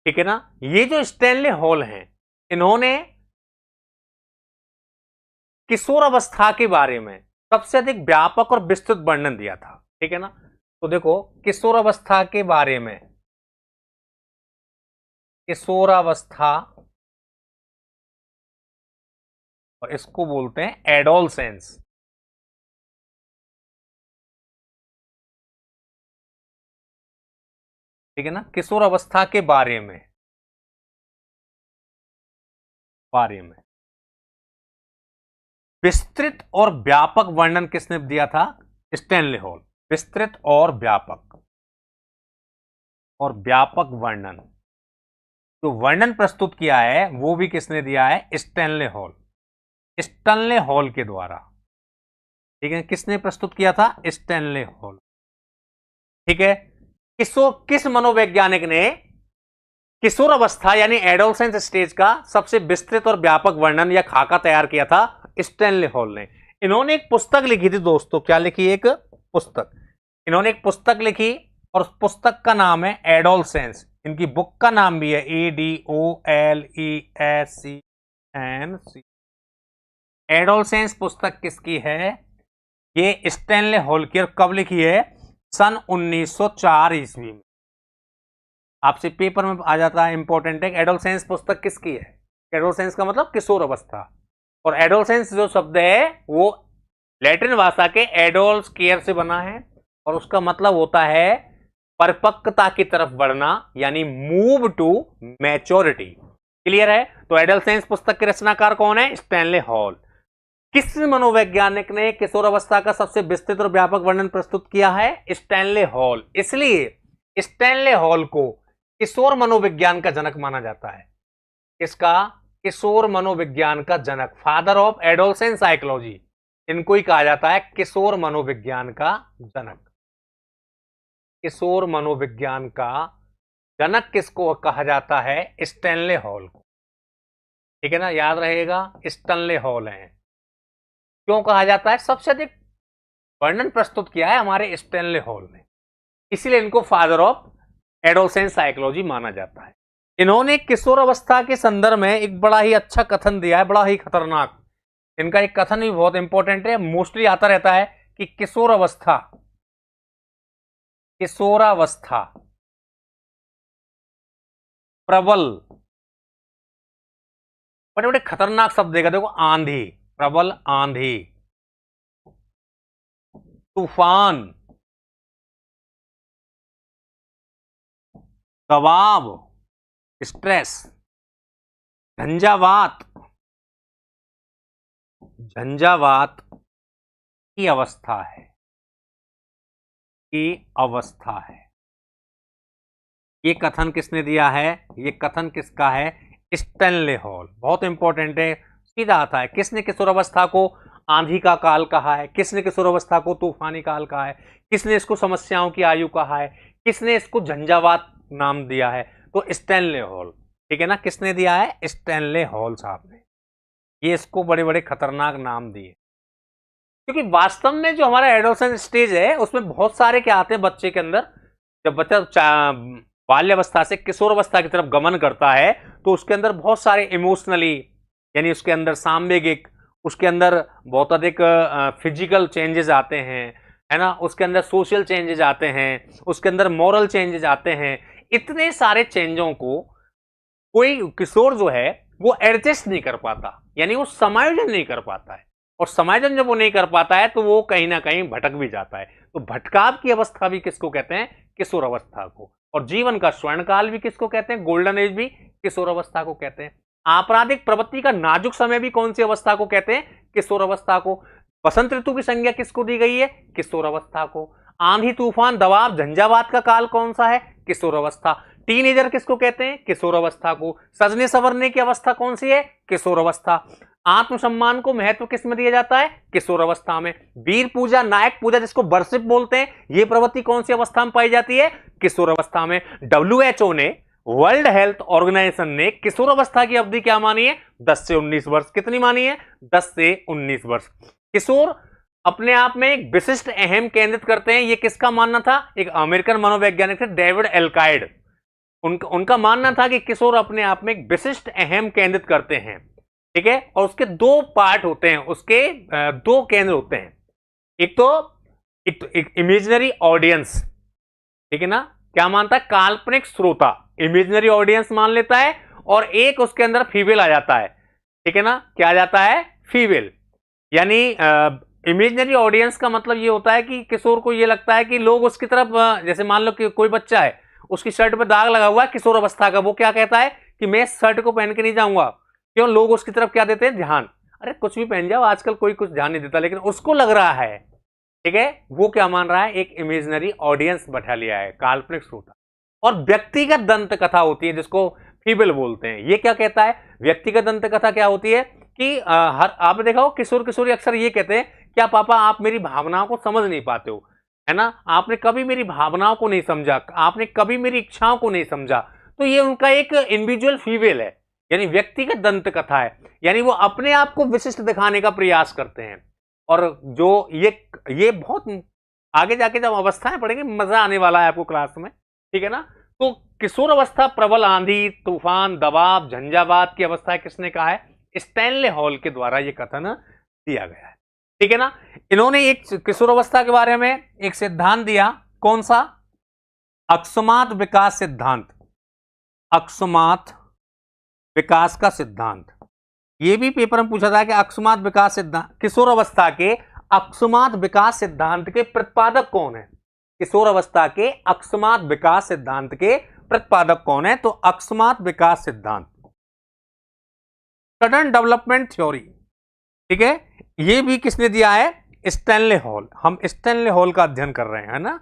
ठीक है ना, ये जो स्टैनले हॉल हैं, इन्होंने किशोर अवस्था के बारे में सबसे अधिक व्यापक और विस्तृत वर्णन दिया था। ठीक है ना? तो देखो, किशोर अवस्था के बारे में, किशोरावस्था, और इसको बोलते हैं एडोलसेंस। ठीक है ना? किशोर अवस्था के बारे में विस्तृत और व्यापक वर्णन किसने दिया था? Stanley hall. विस्तृत और व्यापक वर्णन, जो वर्णन प्रस्तुत किया है वो भी किसने दिया है? Stanley hall. स्टैनले हॉल के द्वारा। ठीक है, किसने प्रस्तुत किया था? Stanley hall. ठीक है। किस मनोवैज्ञानिक ने किशोर अवस्था यानी एडोलसेंस स्टेज का सबसे विस्तृत और व्यापक वर्णन या खाका तैयार किया था? स्टैनले हॉल ने। इन्होंने एक पुस्तक लिखी थी दोस्तों। क्या लिखी? एक पुस्तक। इन्होंने एक पुस्तक लिखी, और उस पुस्तक का नाम है एडोलसेंस। इनकी बुक का नाम भी है ADOLESCENC। एडोलसेंस पुस्तक किसकी है? ये स्टैनले हॉल की। और कब लिखी है? सन 1904 ईस्वी में। आपसे पेपर में आ जाता है, इंपॉर्टेंट है। एडोलसेंस पुस्तक किसकी है? एडोलसेंस का मतलब किशोर अवस्था। और एडोलसेंस जो शब्द है वो लैटिन भाषा के एडोल्स केयर से बना है, और उसका मतलब होता है परिपक्वता की तरफ बढ़ना, यानी मूव टू मैच्योरिटी। क्लियर है? तो एडोलसेंस पुस्तक के रचनाकार कौन है? Stanley hall. किस मनोवैज्ञानिक ने किशोर अवस्था का सबसे विस्तृत और व्यापक वर्णन प्रस्तुत किया है? Stanley hall. इसलिए स्टैनले हॉल को किशोर मनोविज्ञान का जनक माना जाता है। इसका? किशोर मनोविज्ञान का जनक, फादर ऑफ एडोलसेंस साइकोलॉजी, इनको ही कहा जाता है किशोर मनोविज्ञान का जनक। किशोर मनोविज्ञान का जनक किसको कहा जाता है? स्टैनले हॉल को। ठीक है ना, याद रहेगा, स्टैनले हॉल है। क्यों कहा जाता है? सबसे अधिक वर्णन प्रस्तुत किया है हमारे स्टैनले हॉल ने, इसीलिए इनको फादर ऑफ एडोलसेंस साइकोलॉजी माना जाता है। इन्होंने किशोर अवस्था के संदर्भ में एक बड़ा ही अच्छा कथन दिया है, बड़ा ही खतरनाक। इनका एक कथन भी बहुत इंपॉर्टेंट है, मोस्टली आता रहता है कि किशोरावस्था प्रबल, बड़े बड़े खतरनाक शब्द देगा, देखो, आंधी, प्रबल आंधी, तूफान, दबाव, स्ट्रेस, झंझावात की अवस्था है। ये कथन किसने दिया है? ये कथन किसका है? Stanley hall. बहुत इंपॉर्टेंट है, सीधा आता है। किसने किशोरावस्था को आंधी का काल कहा है? किसने किशोरावस्था को तूफानी काल कहा है? किसने इसको समस्याओं की आयु कहा है? किसने इसको झंझावात नाम दिया है? तो स्टैनले हॉल। ठीक है ना, किसने दिया है? स्टैनले हॉल साहब ने। ये इसको बड़े बड़े खतरनाक नाम दिए, क्योंकि वास्तव में जो हमारा एडोलसेंस स्टेज है उसमें बहुत सारे क्या आते हैं बच्चे के अंदर। जब बच्चा बाल्यावस्था से किशोरावस्था की तरफ गमन करता है तो उसके अंदर बहुत सारे इमोशनली, यानी उसके अंदर सांवेगिक, उसके अंदर बहुत अधिक फिजिकल चेंजेस आते हैं, है ना, उसके अंदर सोशल चेंजेस आते हैं, उसके अंदर मॉरल चेंजेस आते हैं। इतने सारे चेंजों को कोई किशोर जो है वो एडजस्ट नहीं कर पाता, यानी वो समायोजन नहीं कर पाता है, और समायोजन जब वो नहीं कर पाता है तो वो कहीं ना कहीं भटक भी जाता है। तो भटकाव की अवस्था भी किसको कहते हैं? किशोर अवस्था को। और जीवन का स्वर्णकाल भी किसको कहते हैं? गोल्डन एज भी किशोर अवस्था को कहते हैं। आपराधिक प्रवृत्ति का नाजुक समय भी कौन सी अवस्था को कहते हैं? किशोर अवस्था को। बसंत ऋतु की संज्ञा किसको दी गई है? किशोर अवस्था को। आंधी, तूफान, दबाव, झंझावात का काल कौन सा है? किशोर अवस्था। टीनेजर किसको कहते हैं? किशोर अवस्था को। सजने संवरने की अवस्था कौन सी है? किशोर अवस्था। आत्मसम्मान को महत्व किस में दिया जाता है? किशोर अवस्था में। वीर पूजा, नायक पूजा, जिसको वर्शिप बोलते हैं, ये प्रवृत्ति कौन सी अवस्था में पाई जाती है? किशोर अवस्था में। WHO ने, वर्ल्ड हेल्थ ऑर्गेनाइजेशन ने किशोर अवस्था की अवधि क्या मानी है? 10 से 19 वर्ष। कितनी मानी है? 10 से 19 वर्ष। किशोर अपने आप में एक विशिष्ट अहम केंद्रित करते हैं, ये किसका मानना था? एक अमेरिकन मनोवैज्ञानिक थे, डेविड एल्काइड। उनका मानना था कि किशोर अपने आप में एक विशिष्ट अहम केंद्रित करते हैं। ठीक है, और उसके दो पार्ट होते हैं, उसके दो केंद्र होते हैं। एक तो इमेजिनरी ऑडियंस, ठीक है ना, क्या मानता है? काल्पनिक श्रोता, इमेजिनरी ऑडियंस मान लेता है, और एक उसके अंदर फीमेल आ जाता है। ठीक है ना, क्या आ जाता है? फीमेल। यानी इमेजिनरी ऑडियंस का मतलब ये होता है कि किशोर को ये लगता है कि लोग उसकी तरफ, जैसे मान लो कि कोई बच्चा है, उसकी शर्ट पे दाग लगा हुआ है किशोर अवस्था का, वो क्या कहता है कि मैं इस शर्ट को पहन के नहीं जाऊंगा। क्यों? लोग उसकी तरफ क्या देते हैं? ध्यान। अरे कुछ भी पहन जाओ, आजकल कोई कुछ ध्यान नहीं देता, लेकिन उसको लग रहा है, ठीक है, वो क्या मान रहा है? एक इमेजिनरी ऑडियंस बैठा लिया है, काल्पनिक श्रोता। और व्यक्तिगत दंत कथा होती है, जिसको फीबल बोलते हैं। ये क्या कहता है? व्यक्तिगत दंत कथा क्या होती है कि आपने देखा हो किशोर किशोरी अक्सर ये कहते हैं, क्या पापा आप मेरी भावनाओं को समझ नहीं पाते हो, है ना, आपने कभी मेरी भावनाओं को नहीं समझा, आपने कभी मेरी इच्छाओं को नहीं समझा। तो ये उनका एक इंडिविजुअल फीमेल है, यानी व्यक्तिगत दंत कथा है, यानी वो अपने आप को विशिष्ट दिखाने का प्रयास करते हैं। और जो ये बहुत आगे जाके जब अवस्थाएं पढ़ेंगे मजा आने वाला है आपको क्लास में, ठीक है ना। तो किशोर अवस्था प्रबल आंधी, तूफान, दबाव, झंझावात की अवस्था किसने कहा है? स्टैनले हॉल के द्वारा ये कथन दिया गया है, ठीक है ना। इन्होंने एक किशोर अवस्था के बारे में एक सिद्धांत दिया, कौन सा? अकस्मात विकास सिद्धांत, अकस्मात विकास का सिद्धांत। ये भी पेपर में पूछा था कि अकस्मात विकास सिद्धांत, किशोर अवस्था के अकस्मात विकास सिद्धांत के प्रतिपादक कौन है? किशोर अवस्था के अकस्मात विकास सिद्धांत के प्रतिपादक कौन है? तो अकस्मात विकास सिद्धांत, सडन डेवलपमेंट थ्योरी, ठीक है। ये भी किसने दिया है? Stanley hall. हम स्टैनले हॉल का अध्ययन कर रहे हैं ना,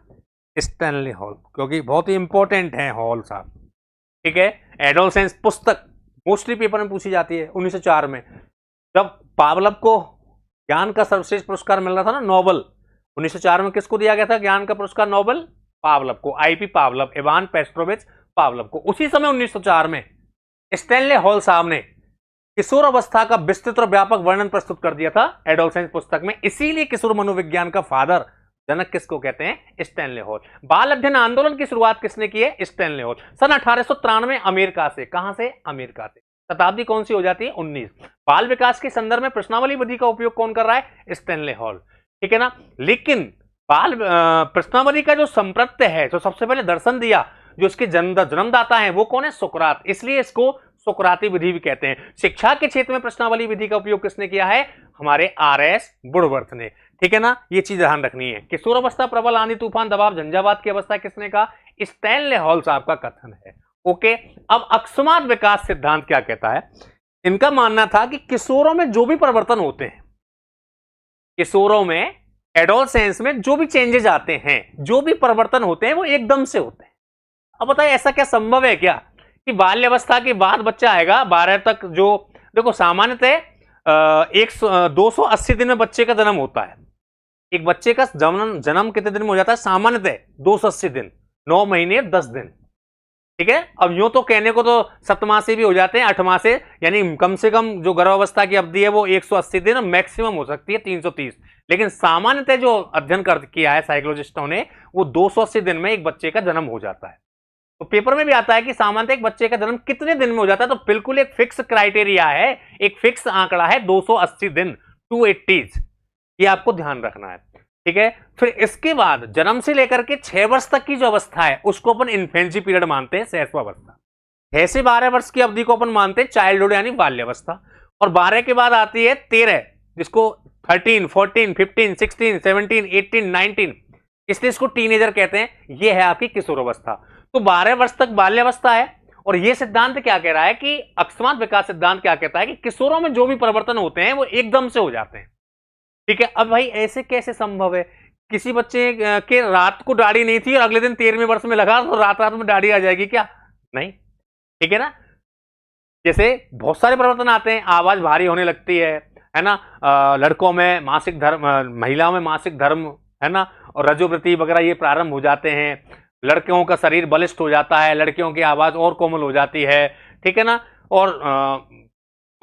स्टैनले हॉल, क्योंकि बहुत ही इंपॉर्टेंट है हॉल साहब, ठीक है। एडोलसेंस पुस्तक मोस्टली पेपर में पूछी जाती है 1904 में, जब पावलव को ज्ञान का सर्वश्रेष्ठ पुरस्कार मिल रहा था ना, नोबल। 1904 में किसको दिया गया था ज्ञान का पुरस्कार? नोबल पावलव को, आईपी पावलव, इवान पेस्ट्रोविच पावलव को। उसी समय 1904 में स्टैनले हॉल साहब ने किशोर अवस्था का विस्तृत और व्यापक वर्णन प्रस्तुत कर दिया था एडोलसेंस पुस्तक में। इसीलिए किशोर मनोविज्ञान का फादर, जनक किसको कहते हैं? Stanley hall. बाल अध्ययन आंदोलन की शुरुआत किसने की है? Stanley hall. सन 1893 अमेरिका से। कहां से? अमेरिका से। शताब्दी कौन सी हो जाती है? 19। बाल विकास के संदर्भ में प्रश्नावली विधि का उपयोग कौन कर रहा है? स्टैनले हॉल, ठीक है ना। लेकिन बाल प्रश्नावली का जो संप्रत्य है, जो सबसे पहले दर्शन दिया, जो इसके जन्मदाता है, वो कौन है? सुकरात। इसलिए इसको सुकराती विधि भी कहते हैं। शिक्षा के क्षेत्र में प्रश्नावली विधि का उपयोग किसने किया है? हमारे आर.एस. वुडवर्थ ने, ठीक है ना। ये चीज ध्यान रखनी है। किशोर अवस्था, प्रबल आंधी तूफान दबाव झंझावात की अवस्था किसने कहा? स्टैनले हॉल साहब का कथन है। ओके, अब अकस्मात विकास सिद्धांत क्या कहता है? इनका मानना था कि किशोरों में जो भी परिवर्तन होते हैं, किशोरों में एडोलसेंस में जो भी चेंजेस आते हैं, जो भी परिवर्तन होते हैं, वो एकदम से होते हैं। अब बताइए ऐसा क्या संभव है क्या कि बाल्यावस्था के बाद बच्चा आएगा 12 तक? जो देखो सामान्यतः 280 दिन में बच्चे का जन्म होता है। एक बच्चे का जन्म कितने दिन में हो जाता है? सामान्यतः 280 दिन, 9 महीने 10 दिन, ठीक है। अब यूं तो कहने को तो 7 माह से भी हो जाते हैं, 8 माह से, यानी कम से कम जो गर्भावस्था की अवधि है वो 180 दिन, मैक्सिमम हो सकती है 330। लेकिन सामान्यतः जो अध्ययन कर किया है साइकोलॉजिस्टों ने, वो 280 दिन में एक बच्चे का जन्म हो जाता है। तो पेपर में भी आता है कि सामान्यतः एक बच्चे का जन्म कितने दिन में हो जाता है। तो बिल्कुल एक फिक्स क्राइटेरिया है, एक फिक्स आंकड़ा है 280 दिन, 280। ये आपको ध्यान रखना है, ठीक है। फिर इसके बाद जन्म से लेकर के 6 वर्ष तक की जो अवस्था है उसको अपन इन्फेंसी पीरियड मानते हैं, शैशवावस्था। 6 से 12 वर्ष की अवधि को अपन मानते हैं चाइल्डहुड यानी बाल्यावस्था। और 12 के बाद आती है 13, जिसको 13, 14, 15, 16, 17, 18, 19, इसलिए इसको टीनेजर कहते हैं। ये है आपकी किशोरावस्था। तो 12 वर्ष तक बाल्यावस्था है। और यह सिद्धांत क्या कह रहा है कि अकस्मात विकास सिद्धांत क्या कहता है कि किशोरों में जो भी परिवर्तन होते हैं वो एकदम से हो जाते हैं, ठीक है। अब भाई ऐसे कैसे संभव है? किसी बच्चे के रात को दाढ़ी नहीं थी और अगले दिन 13वें वर्ष में लगा तो रात रात में दाढ़ी आ जाएगी क्या? नहीं, ठीक है ना। जैसे बहुत सारे परिवर्तन आते हैं, आवाज भारी होने लगती है ना। लड़कों में मासिक धर्म, महिलाओं में मासिक धर्म, है ना, और रजोवृत्ति वगैरह ये प्रारंभ हो जाते हैं। लड़कियों का शरीर बलिष्ठ हो जाता है, लड़कियों की आवाज और कोमल हो जाती है, ठीक है ना। और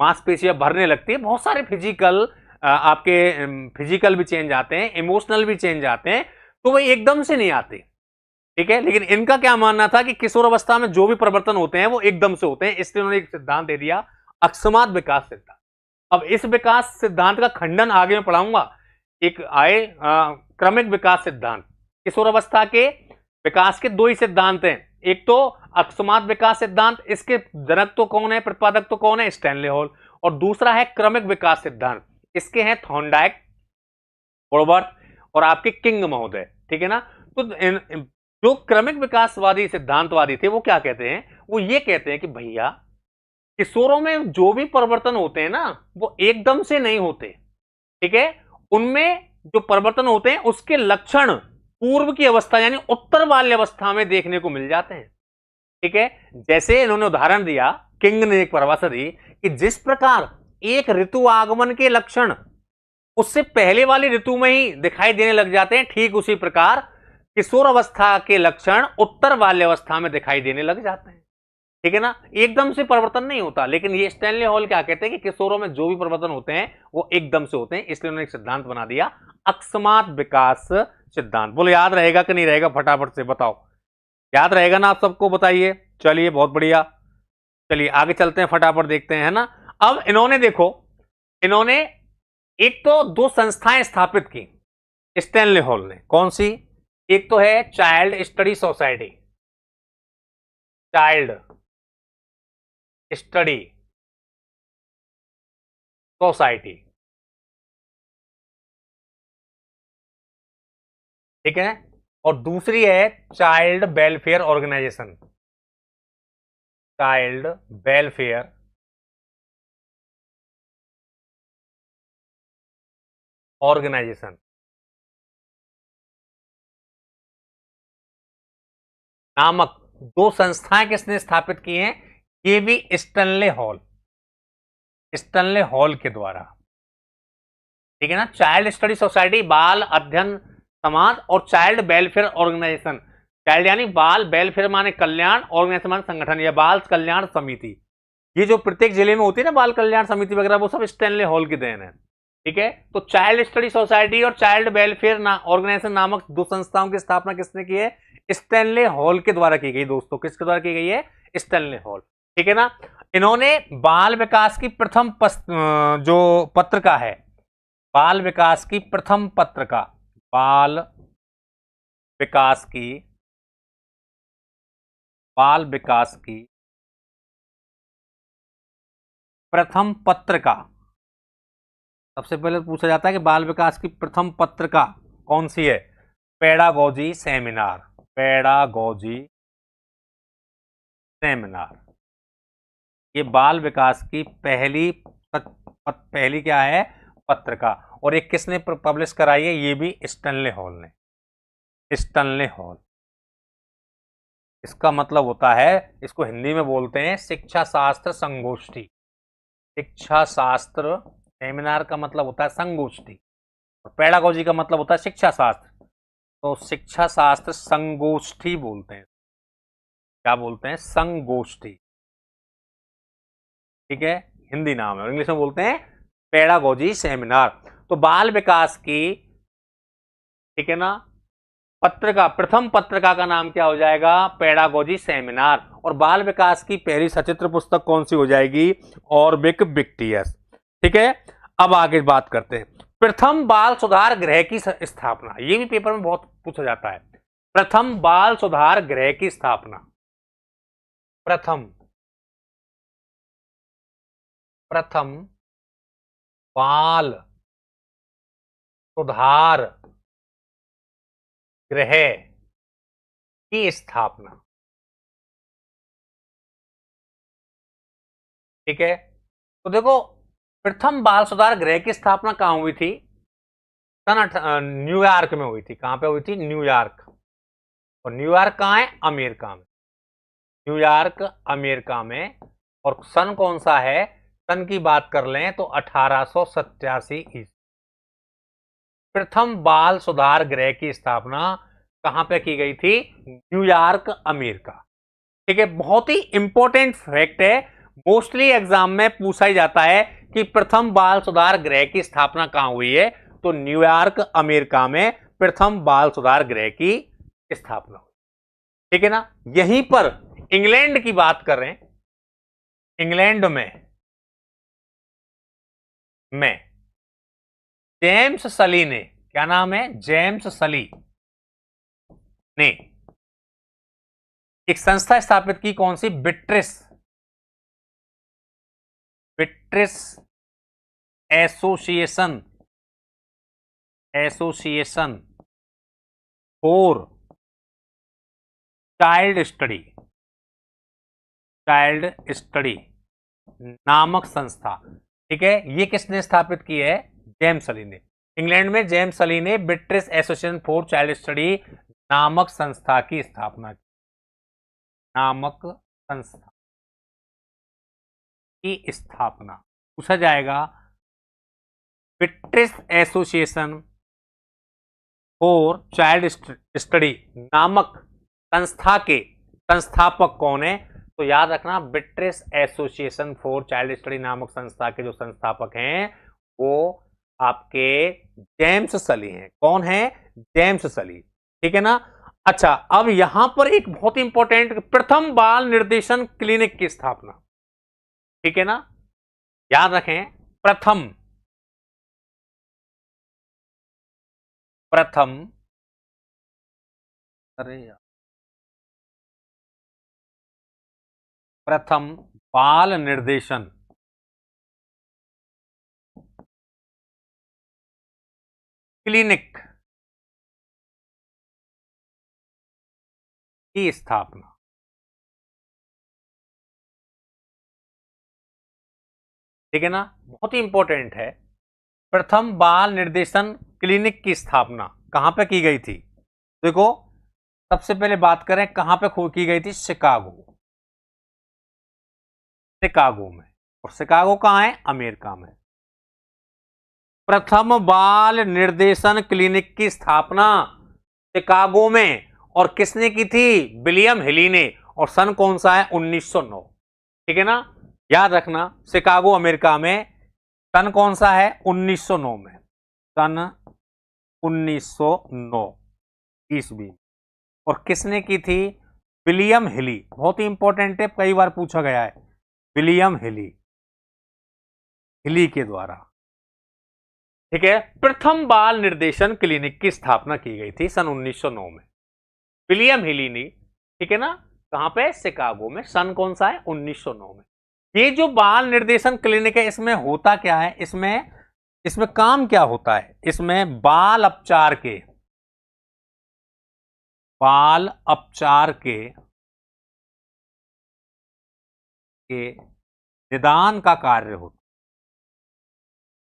मांसपेशियां भरने लगती है। बहुत सारे फिजिकल आपके फिजिकल भी चेंज आते हैं, इमोशनल भी चेंज आते हैं। तो वह एकदम से नहीं आते, ठीक है। लेकिन इनका क्या मानना था कि किशोर अवस्था में जो भी परिवर्तन होते हैं वो एकदम से होते हैं। इसलिए उन्होंने एक सिद्धांत दे दिया, अकस्मात विकास सिद्धांत। अब इस विकास सिद्धांत का खंडन आगे मैं पढ़ाऊंगा। एक आए क्रमिक विकास सिद्धांत। किशोर अवस्था के विकास के 2 ही सिद्धांत हैं। एक तो अकस्मात विकास सिद्धांत, इसके जनक तो कौन है, प्रतिपादक तो कौन है? Stanley hall. और दूसरा है क्रमिक विकास सिद्धांत, इसके हैं थॉर्नडाइक, वुडवर्थ और आपके किंग महोदय, ठीक है ना। तो जो क्रमिक विकासवादी सिद्धांतवादी थे वो क्या कहते हैं? वो ये कहते हैं कि भैया किशोरों में जो भी परिवर्तन होते हैं ना वो एकदम से नहीं होते, ठीक है। उनमें जो परिवर्तन होते हैं उसके लक्षण पूर्व की अवस्था यानी उत्तर बाल्यावस्था में देखने को मिल जाते हैं, ठीक है। जैसे इन्होंने उदाहरण दिया, किंग ने एक परिभाषा दी कि जिस प्रकार एक ऋतु आगमन के लक्षण उससे पहले वाली ऋतु में ही दिखाई देने लग जाते हैं, ठीक उसी प्रकार किशोर अवस्था के लक्षण उत्तर बाल्यावस्था में दिखाई देने लग जाते हैं, ठीक है ना। एकदम से परिवर्तन नहीं होता। लेकिन ये स्टैनले हॉल क्या कहते हैं कि किशोरों में जो भी परिवर्तन होते हैं वो एकदम से होते हैं। इसलिए उन्होंने एक सिद्धांत बना दिया, अकस्मात विकास सिद्धांत। बोलो याद रहेगा कि नहीं रहेगा? फटाफट से बताओ, याद रहेगा ना आप सबको? बताइए। चलिए बहुत बढ़िया, चलिए आगे चलते हैं, फटाफट देखते हैं, है ना। अब इन्होंने देखो, इन्होंने एक तो 2 संस्थाएं स्थापित की स्टैनले हॉल ने। कौन सी? एक तो है child study society, child study society, ठीक है। और दूसरी है child welfare organisation, child welfare organisation नामक 2 संस्थाएं किसने स्थापित की हैं? ये भी स्टैनले हॉल के द्वारा, ठीक है ना। चाइल्ड स्टडी सोसाइटी, बाल अध्ययन समाज, और चाइल्ड वेलफेयर ऑर्गेनाइजेशन। चाइल्ड यानी बाल, वेलफेयर माने कल्याण, ऑर्गेनाइजेशन माने संगठन या बाल कल्याण समिति। ये जो प्रत्येक जिले में होती है ना बाल कल्याण समिति वगैरह, वो सब स्टैनले हॉल की देन है, ठीक है। तो चाइल्ड स्टडी सोसाइटी और चाइल्ड वेलफेयर ऑर्गेनाइजेशन नामक दो संस्थाओं की स्थापना किसने की है? स्टैनले हॉल के द्वारा की गई दोस्तों। किसके द्वारा की गई है? स्टैनले हॉल, ठीक है ना। इन्होंने बाल विकास की प्रथम जो पत्रिका है, बाल विकास की प्रथम पत्रिका, बाल विकास की प्रथम पत्रिका, सबसे पहले पूछा जाता है कि बाल विकास की प्रथम पत्रिका कौन सी है? Pedagogy seminar, pedagogy seminar. ये बाल विकास की पहली क्या है? पत्रिका। और ये किसने पब्लिश कराई है? ये भी स्टैनले हॉल ने, स्टैनले हॉल। इसका मतलब होता है, इसको हिंदी में बोलते हैं शिक्षा शास्त्र संगोष्ठी। शिक्षा शास्त्र, सेमिनार का मतलब होता है संगोष्ठी, और पेडागोजी का मतलब होता है शिक्षा शास्त्र। तो शिक्षा शास्त्र संगोष्ठी बोलते हैं। क्या बोलते हैं? संगोष्ठी, ठीक है, हिंदी नाम है। और इंग्लिश में बोलते हैं पेडागोजी सेमिनार। तो बाल विकास की, ठीक है ना, पत्रिका, प्रथम पत्रिका का नाम क्या हो जाएगा? Pedagogy seminar. और बाल विकास की पहली सचित्र पुस्तक कौन सी हो जाएगी? ऑर्बिक विक्टियस, ठीक है। अब आगे बात करते हैं प्रथम बाल सुधार गृह की स्थापना। ये भी पेपर में बहुत पूछा जाता है। प्रथम बाल सुधार गृह की स्थापना, प्रथम बाल सुधार गृह की स्थापना, ठीक है। तो देखो, प्रथम बाल सुधार गृह की स्थापना कहां हुई थी? न्यूयॉर्क में हुई थी। कहां पे हुई थी? न्यूयॉर्क। और न्यूयॉर्क कहां है? अमेरिका में। न्यूयॉर्क अमेरिका में। और सन कौन सा है? सन की बात कर लें तो 1887 ईस्वी। प्रथम बाल सुधार गृह की स्थापना कहां पे की गई थी? न्यूयॉर्क अमेरिका, ठीक है। बहुत ही इंपॉर्टेंट फैक्ट है, मोस्टली एग्जाम में पूछा ही जाता है कि प्रथम बाल सुधार गृह की स्थापना कहां हुई है? तो न्यूयॉर्क अमेरिका में प्रथम बाल सुधार गृह की स्थापना हुई, ठीक है ना। यहीं पर इंग्लैंड की बात कर रहे हैं। इंग्लैंड में जेम्स सली ने, क्या नाम है? जेम्स सली ने एक संस्था स्थापित की। कौन सी? Beatrice association for child study नामक संस्था, ठीक है। ये किसने स्थापित की है? जेम्स सली ने। इंग्लैंड में जेम्स सली ने Beatrice association for child study नामक संस्था की स्थापना की, नामक संस्था की स्थापना। पूछा जाएगा Beatrice association for child study नामक संस्था के संस्थापक कौन है? तो याद रखना, Beatrice association for child study नामक संस्था के जो संस्थापक हैं वो आपके जेम्स सली हैं। कौन है? जेम्स सली, ठीक है ना। अच्छा, अब यहां पर एक बहुत इंपॉर्टेंट, प्रथम बाल निर्देशन क्लिनिक की स्थापना, ठीक है ना। याद रखें, प्रथम अरे यार, प्रथम बाल निर्देशन क्लिनिक की स्थापना, ठीक है ना, बहुत ही इंपॉर्टेंट है। प्रथम बाल निर्देशन क्लिनिक की स्थापना कहां पे की गई थी? देखो, सबसे पहले बात करें कहां पे की गई थी? शिकागो, शिकागो में। और शिकागो कहां है? अमेरिका में। प्रथम बाल निर्देशन क्लिनिक की स्थापना शिकागो में, और किसने की थी? विलियम हिली ने। और सन कौन सा है? 1909। ठीक है ना, याद रखना, शिकागो अमेरिका में। सन कौन सा है? 1909 में। सन 1909 ईस्वी। और किसने की थी? विलियम हिली। बहुत ही इंपॉर्टेंट है, कई बार पूछा गया है। विलियम हिली, हिली के द्वारा। ठीक है, प्रथम बाल निर्देशन क्लिनिक की स्थापना की गई थी सन 1909 में, विलियम हिली ने। ठीक है ना, कहां पे? शिकागो में। सन कौन सा है? 1909 में। ये जो बाल निर्देशन क्लिनिक है, इसमें होता क्या है? इसमें काम क्या होता है? इसमें बाल उपचार के निदान का कार्य होता है।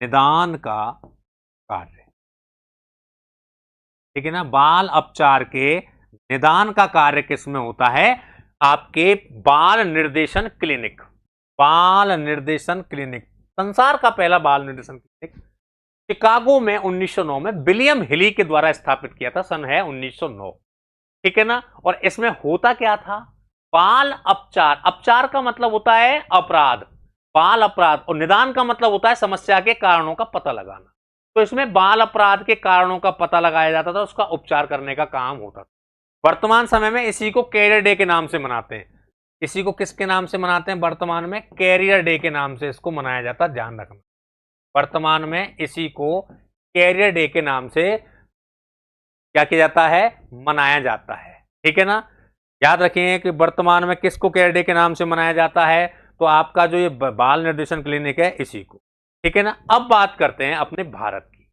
निदान का कार्य, ठीक है ना, बाल उपचार के निदान का कार्य किसमें होता है? आपके बाल निर्देशन क्लिनिक। बाल निर्देशन क्लिनिक, संसार का पहला बाल निर्देशन क्लिनिक शिकागो में 1909 में विलियम हिली के द्वारा स्थापित किया था। सन है 1909। ठीक है ना, और इसमें होता क्या था? बाल उपचार। उपचार का मतलब होता है अपराध, बाल अपराध, और निदान का मतलब होता है समस्या के कारणों का पता लगाना। तो इसमें बाल अपराध के कारणों का पता लगाया जाता था, उसका उपचार करने का काम होता था। वर्तमान समय में इसी को कैरियर डे के नाम से मनाते हैं। इसी को किसके नाम से मनाते हैं? वर्तमान में कैरियर डे के नाम से इसको मनाया जाता है, ध्यान रखना। वर्तमान में इसी को कैरियर डे के नाम से क्या किया जाता है? मनाया जाता है। ठीक है ना, याद रखिए कि वर्तमान में किसको कैरियर डे के नाम से मनाया जाता है? तो आपका जो ये बाल निर्देशन क्लिनिक है, इसी को। ठीक है ना, अब बात करते हैं अपने भारत की,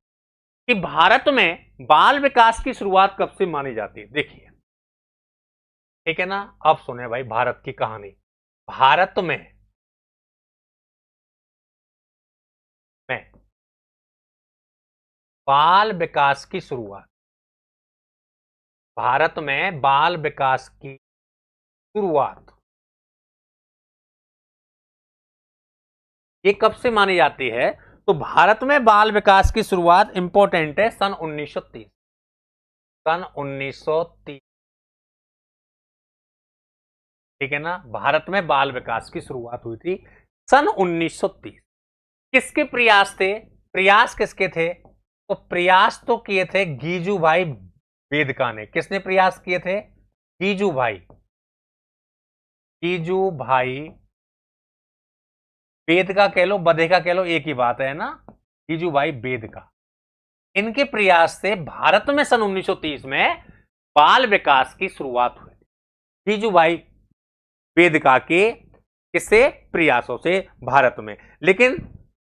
कि भारत में बाल विकास की शुरुआत कब से मानी जाती है। देखिए, ठीक है ना, अब सुने भाई भारत की कहानी। भारत में बाल विकास की शुरुआत, भारत में बाल विकास की शुरुआत ये कब से मानी जाती है? तो भारत में बाल विकास की शुरुआत इंपॉर्टेंट है, सन 1930। सन 1930। ठीक है ना, भारत में बाल विकास की शुरुआत हुई थी सन 1930। किसके प्रयास थे? प्रयास किसके थे? तो प्रयास तो किए थे गीजू भाई वेदका ने। किसने प्रयास किए थे? गीजू भाई। गीजू भाई वेदका कह लो, बधेका कह लो, एक ही बात है ना। गीजू भाई वेदका, इनके प्रयास से भारत में सन 1930 में बाल विकास की शुरुआत हुई। गीजू भाई वेदका के किससे? प्रयासों से भारत में। लेकिन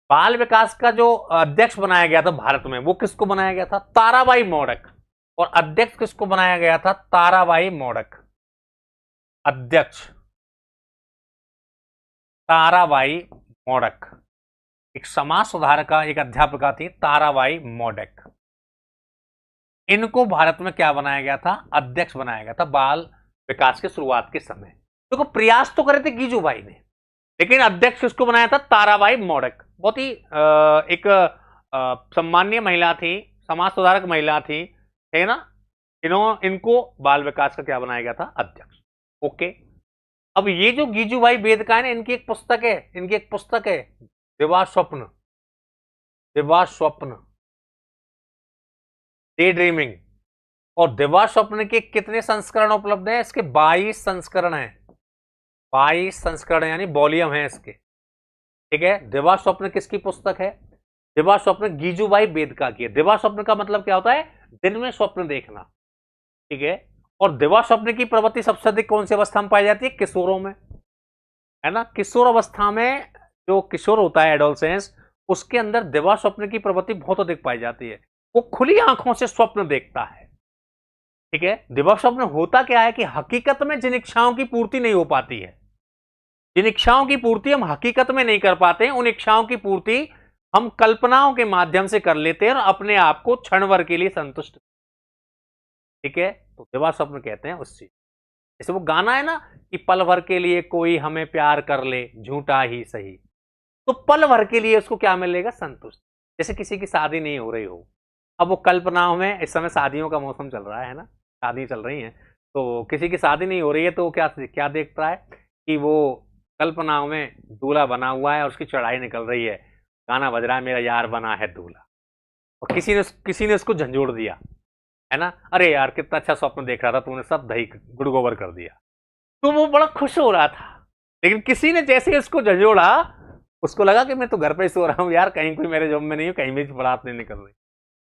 बाल विकास का जो अध्यक्ष बनाया गया था भारत में, वो किसको बनाया गया था? ताराबाई मॉडक। और अध्यक्ष किसको बनाया गया था? ताराबाई मॉडक। अध्यक्ष ताराबाई मॉडक, एक समाज सुधारका, एक अध्यापिका थी ताराबाई मॉडक। इनको भारत में क्या बनाया गया था? अध्यक्ष बनाया गया था बाल विकास की शुरुआत के समय। देखो, प्रयास तो करे थे गीजू भाई ने, लेकिन अध्यक्ष किसको बनाया था? ताराबाई मॉडक। बहुत ही एक सम्मानीय महिला थी, समाज सुधारक महिला थी, है ना। इनको बाल विकास का क्या बनाया गया था? अध्यक्ष। ओके, अब ये जो गीजू भाई वेदका है ना, इनकी एक पुस्तक है दिवा स्वप्न। दिवा स्वप्न, डे ड्रीमिंग। और दिवा स्वप्न के कितने संस्करण उपलब्ध हैं? इसके 22 संस्करण हैं। 22 संस्करण यानी वॉल्यूम है इसके। ठीक है, दिवा स्वप्न किसकी पुस्तक है? दिवा स्वप्न गीजू भाई वेदका की है। दिवा स्वप्न का मतलब क्या होता है? दिन में स्वप्न देखना। ठीक है, और दिवा स्वप्न की प्रवृत्ति सबसे अधिक कौन सी अवस्था में पाई जाती है? किशोरों में, है ना। किशोर अवस्था में जो किशोर होता है, एडोलसेंस, उसके अंदर दिवा स्वप्न की प्रवृत्ति बहुत अधिक पाई जाती है। वो खुली आंखों से स्वप्न देखता है। ठीक है, दिवा स्वप्न होता क्या है कि हकीकत में जिन इच्छाओं की पूर्ति नहीं हो पाती है, जिन इच्छाओं की पूर्ति हम हकीकत में नहीं कर पाते हैं, उन इच्छाओं की पूर्ति हम कल्पनाओं के माध्यम से कर लेते हैं और अपने आप को क्षण भर के लिए संतुष्ट। ठीक है, तो दिवा स्वप्न कहते हैं उस चीज। जैसे वो गाना है ना कि पल भर के लिए कोई हमें प्यार कर ले झूठा ही सही, तो पल भर के लिए उसको क्या मिलेगा? संतुष्टि। जैसे किसी की शादी नहीं हो रही हो, अब वो कल्पनाओं में, इस समय शादियों का मौसम चल रहा है ना, शादी चल रही हैं, तो किसी की शादी नहीं हो रही है तो क्या क्या देखता है कि वो कल्पनाओं में दूल्हा बना हुआ है और उसकी चढ़ाई निकल रही है, गाना बज रहा है मेरा यार बना है दूल्हा, और किसी ने उसको झंझोड़ दिया, है ना, अरे यार कितना अच्छा स्वप्न देख रहा था, तूने सब दही गुड़ गोबर कर दिया। तो वो बड़ा खुश हो रहा था, लेकिन किसी ने जैसे ही उसको झंझोड़ा, उसको लगा कि मैं तो घर पे ही सो रहा हूँ यार, कहीं कोई मेरे जॉब में नहीं हो, कहीं मेरी बारात नहीं निकल रही।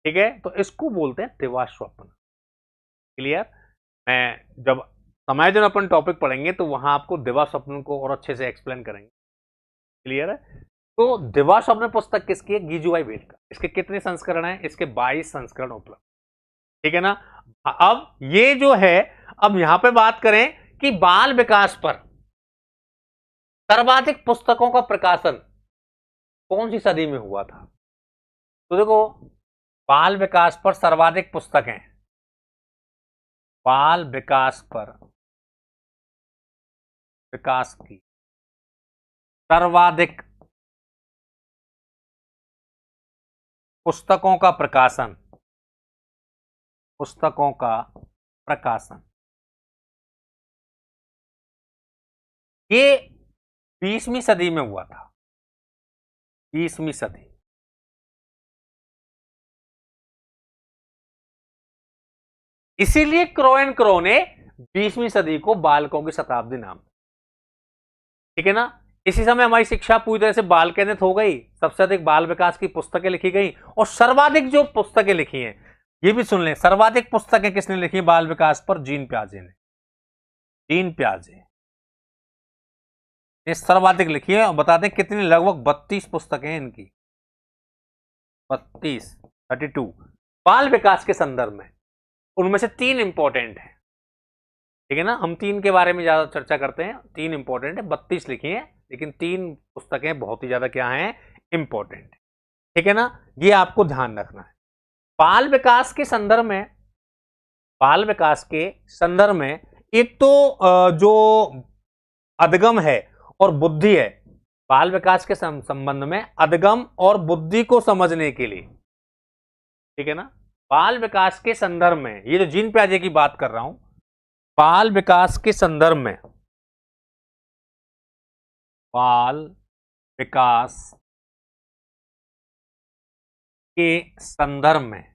ठीक है, तो इसको बोलते हैं दिवा स्वप्न। क्लियर? मैं जब समायोजन अपन टॉपिक पढ़ेंगे तो वहां आपको दिवा स्वप्न को और अच्छे से एक्सप्लेन करेंगे। क्लियर है? तो दिवा स्वप्न पुस्तक किसकी है? गीजूभाई भेट का। इसके कितने संस्करण हैं? इसके 22 संस्करण उपलब्ध। ठीक है ना? अब ये जो है, अब यहां पे बात करें कि बाल विकास पर सर्वाधिक पुस्तकों का प्रकाशन कौन सी सदी में हुआ था? तो देखो, बाल विकास पर सर्वाधिक पुस्तकें, बाल विकास पर विकास की सर्वाधिक पुस्तकों का प्रकाशन, पुस्तकों का प्रकाशन ये 20वीं सदी में हुआ था। 20वीं सदी। इसीलिए क्रो एंड क्रो ने 20वीं सदी को बालकों की शताब्दी नाम। ठीक है ना? इसी समय हमारी शिक्षा पूरी तरह से बाल केंद्रित हो गई, सबसे अधिक बाल विकास की पुस्तकें लिखी गई, और सर्वाधिक जो पुस्तकें लिखी हैं, ये भी सुन लें, सर्वाधिक पुस्तकें किसने लिखी बाल विकास पर? जीन पियाजे ने। जीन पियाजे ने सर्वाधिक लिखी है, और बता दें कितनी, लगभग 32 पुस्तकें हैं इनकी। 32 बाल विकास के संदर्भ में। उनमें से 3 इंपॉर्टेंट है। ठीक है ना? हम 3 के बारे में ज्यादा चर्चा करते हैं, 3 इंपॉर्टेंट है, 32 लिखी हैं, लेकिन 3 पुस्तकें बहुत ही ज्यादा क्या हैं? इंपॉर्टेंट। ठीक है ना? ये आपको ध्यान रखना है। बाल विकास के संदर्भ में, बाल विकास के संदर्भ में एक तो जो अधगम है और बुद्धि है, बाल विकास के संबंध में अधगम और बुद्धि को समझने के लिए, ठीक है ना, बाल विकास के संदर्भ में, ये जो जीन पियाजे की बात कर रहा हूं, बाल विकास के संदर्भ में, बाल विकास के संदर्भ में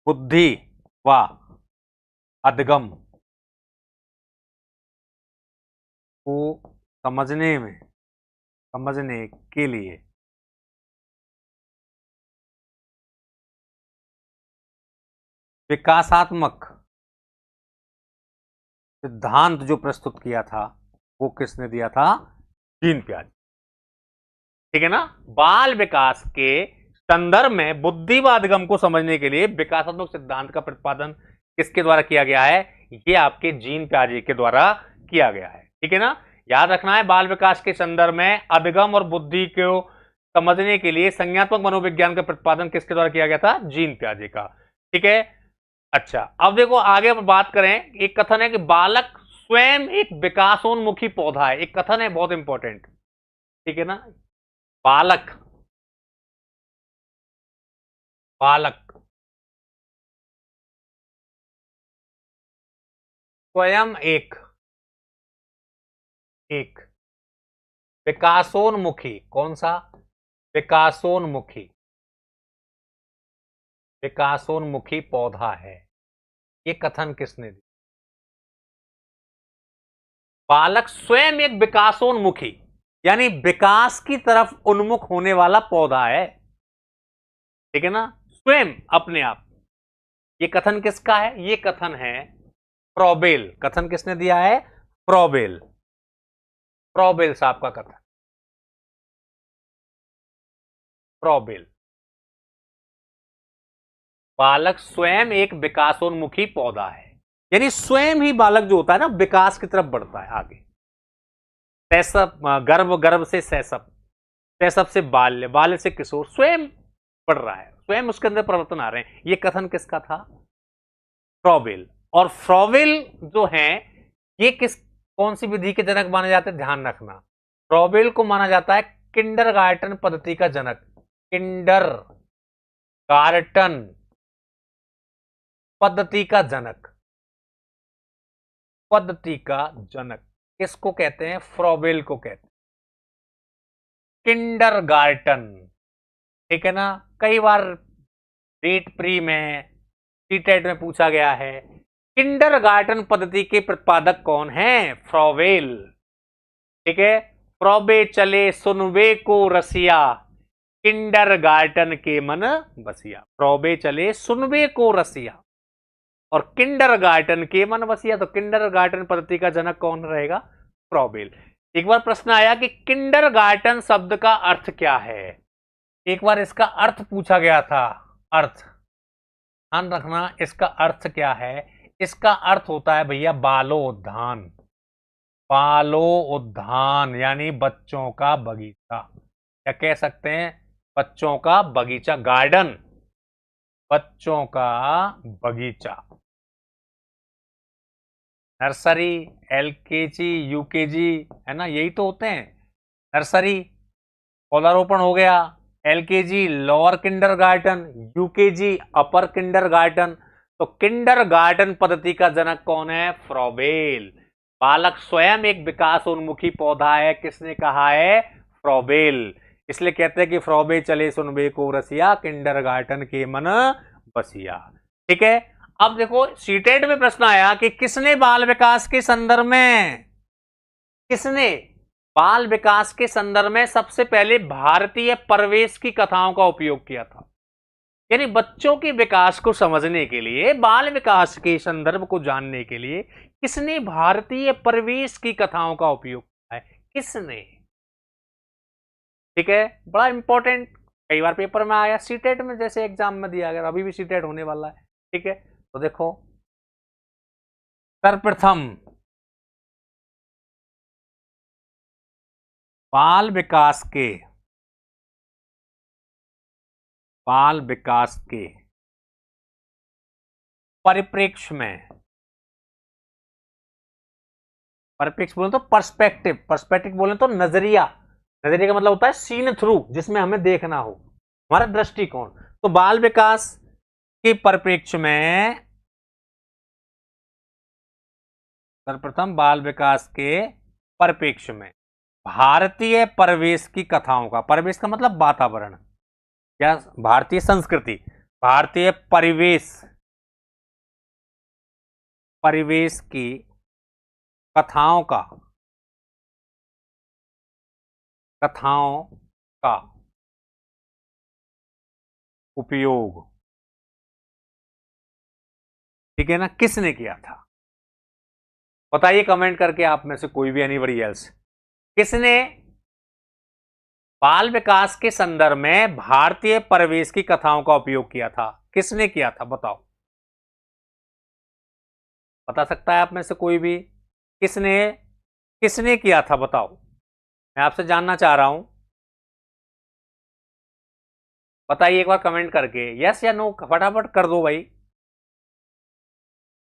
बुद्धि व अधगम को समझने के लिए विकासात्मक सिद्धांत जो प्रस्तुत किया था वो किसने दिया था? जीन पियाजे। ठीक है ना? बाल विकास के संदर्भ में बुद्धि व अधगम को समझने के लिए विकासात्मक सिद्धांत का प्रतिपादन किसके द्वारा किया गया है? ये आपके जीन पियाजे के द्वारा किया गया है। ठीक है ना? याद रखना है, बाल विकास के संदर्भ में अधगम और बुद्धि को समझने के लिए संज्ञात्मक मनोविज्ञान का प्रतिपादन किसके द्वारा किया गया था? जीन पियाजे का। ठीक है? अच्छा, अब देखो आगे बात करें, एक कथन है कि बालक स्वयं एक विकासोन्मुखी पौधा है। एक कथन है बहुत इंपॉर्टेंट। ठीक है ना? बालक स्वयं एक विकासोन्मुखी, कौन सा? विकासोन्मुखी पौधा है। ये कथन किसने दिया? बालक स्वयं एक विकासोन्मुखी, यानी विकास की तरफ उन्मुख होने वाला पौधा है। ठीक है ना? स्वयं, अपने आप। ये कथन किसका है? ये कथन है फ्रॉबेल। कथन किसने दिया है? फ्रॉबेल साहब का कथन। फ्रॉबेल। बालक स्वयं एक विकासोन्मुखी पौधा है, यानी स्वयं ही बालक जो होता है ना, विकास की तरफ बढ़ता है आगे। शैशव, गर्भ से शैशव, शैशव से बाल्य, बाल्य से किशोर, स्वयं बढ़ रहा है। स्वयं उसके अंदर परिवर्तन आ रहे हैं। ये कथन किसका था? फ्रॉबेल। और फ्रॉबेल जो है ये कौन सी विधि के जनक माने जाते हैं? ध्यान रखना, फ्रॉबेल को माना जाता है किंडरगार्टन पद्धति का जनक। किंडरगार्टन पद्धति का जनक, पद्धति का जनक किसको कहते हैं? फ्रॉबेल को कहते हैं। किंडरगार्टन, ठीक है ना। कई बार रीट प्री में, टीटेट में पूछा गया है किंडरगार्टन पद्धति के प्रतिपादक कौन है? फ्रॉबेल, ठीक है। फ्रॉबे चले सुनबे को रसिया, किंडरगार्टन के मन बसिया। फ्रॉबे चले सुनबे को रसिया और किंडरगार्टन के मन बसिया, तो किंडरगार्टन पद्धति का जनक कौन रहेगा? फ्रॉबेल। एक बार प्रश्न आया कि किंडरगार्टन शब्द का अर्थ क्या है, एक बार इसका अर्थ पूछा गया था। अर्थ ध्यान रखना, इसका अर्थ क्या है? इसका अर्थ होता है भैया बालोद्यान। बालोद्यान यानी बच्चों का बगीचा, या कह सकते हैं बच्चों का बगीचा, गार्डन, बच्चों का बगीचा। नर्सरी, एलकेजी, यूकेजी, है ना, यही तो होते हैं। नर्सरी पौधारोपण हो गया, एलकेजी लोअर किंडरगार्टन, यूकेजी अपर किंडरगार्टन। तो किंडरगार्टन पद्धति का जनक कौन है? फ्रॉबेल। बालक स्वयं एक विकास उन्मुखी पौधा है, किसने कहा है? फ्रॉबेल। इसलिए कहते हैं कि फ्रॉबे चले सुनबे को रसिया, किंडरगार्टन के मन बसिया। ठीक है। अब देखो सीटेट में प्रश्न आया कि किसने बाल विकास के संदर्भ में, किसने बाल विकास के संदर्भ में सबसे पहले भारतीय परिवेश की कथाओं का उपयोग किया था? यानी बच्चों के विकास को समझने के लिए, बाल विकास के संदर्भ को जानने के लिए किसने भारतीय परिवेश की कथाओं का उपयोग किया है? किसने? ठीक है, बड़ा इंपॉर्टेंट, कई बार पेपर में आया, सीटेट में जैसे एग्जाम में दिया गया, अभी भी सीटेट होने वाला है। ठीक है, तो देखो सर्वप्रथम बाल विकास के परिप्रेक्ष्य में, परिप्रेक्ष्य बोले तो पर्सपेक्टिव, पर्सपेक्टिव बोले तो नजरिया, नजरिया का मतलब होता है सीन थ्रू, जिसमें हमें देखना हो, हमारा दृष्टिकोण। तो बाल विकास के परिप्रेक्ष्य में सर्वप्रथम बाल विकास के परिप्रेक्ष्य में भारतीय परिवेश की कथाओं का, परिवेश का मतलब वातावरण या भारतीय संस्कृति, भारतीय परिवेश की कथाओं का उपयोग, ठीक है ना, किसने किया था? बताइए कमेंट करके आप में से कोई भी, एनीबॉडी एल्स, किसने बाल विकास के संदर्भ में भारतीय परिवेश की कथाओं का उपयोग किया था? किसने किया था बताओ, बता सकता है आप में से कोई भी? किसने किया था बताओ, मैं आपसे जानना चाह रहा हूं, बताइए एक बार कमेंट करके, यस या नो फटाफट कर दो भाई।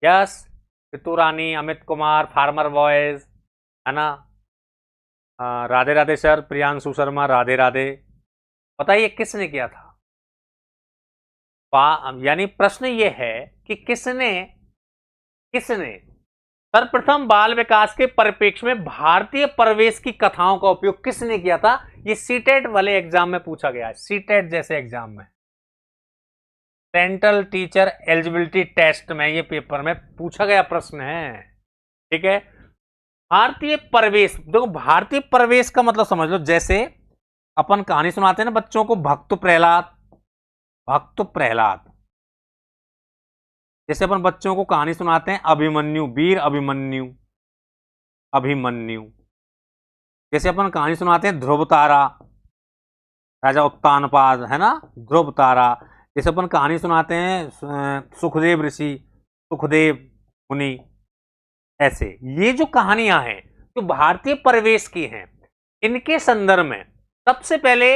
यस, ऋतु रानी, अमित कुमार, फार्मर बॉयज, है ना, राधे राधे सर, प्रियांशु शर्मा, राधे राधे। बताइए किसने किया था? यानी प्रश्न ये है कि किसने सर्वप्रथम बाल विकास के परिप्रेक्ष्य में भारतीय परिवेश की कथाओं का उपयोग किसने किया था? ये सीटेट वाले एग्जाम में पूछा गया है, सीटेट जैसे एग्जाम में, सेंट्रल टीचर एलिजिबिलिटी टेस्ट में, ये पेपर में पूछा गया प्रश्न है। ठीक है, भारतीय परिवेश, देखो भारतीय परिवेश का मतलब समझ लो, जैसे अपन कहानी सुनाते हैं ना बच्चों को, भक्त प्रहलाद, जैसे अपन बच्चों को कहानी सुनाते हैं अभिमन्यु, वीर अभिमन्यु, जैसे अपन कहानी सुनाते हैं ध्रुव तारा, राजा उत्तानपाद, है ना, ध्रुव तारा, जैसे अपन कहानी सुनाते हैं सुखदेव ऋषि, सुखदेव मुनि, ऐसे ये जो कहानियां हैं जो भारतीय परिवेश की हैं, इनके संदर्भ में सबसे पहले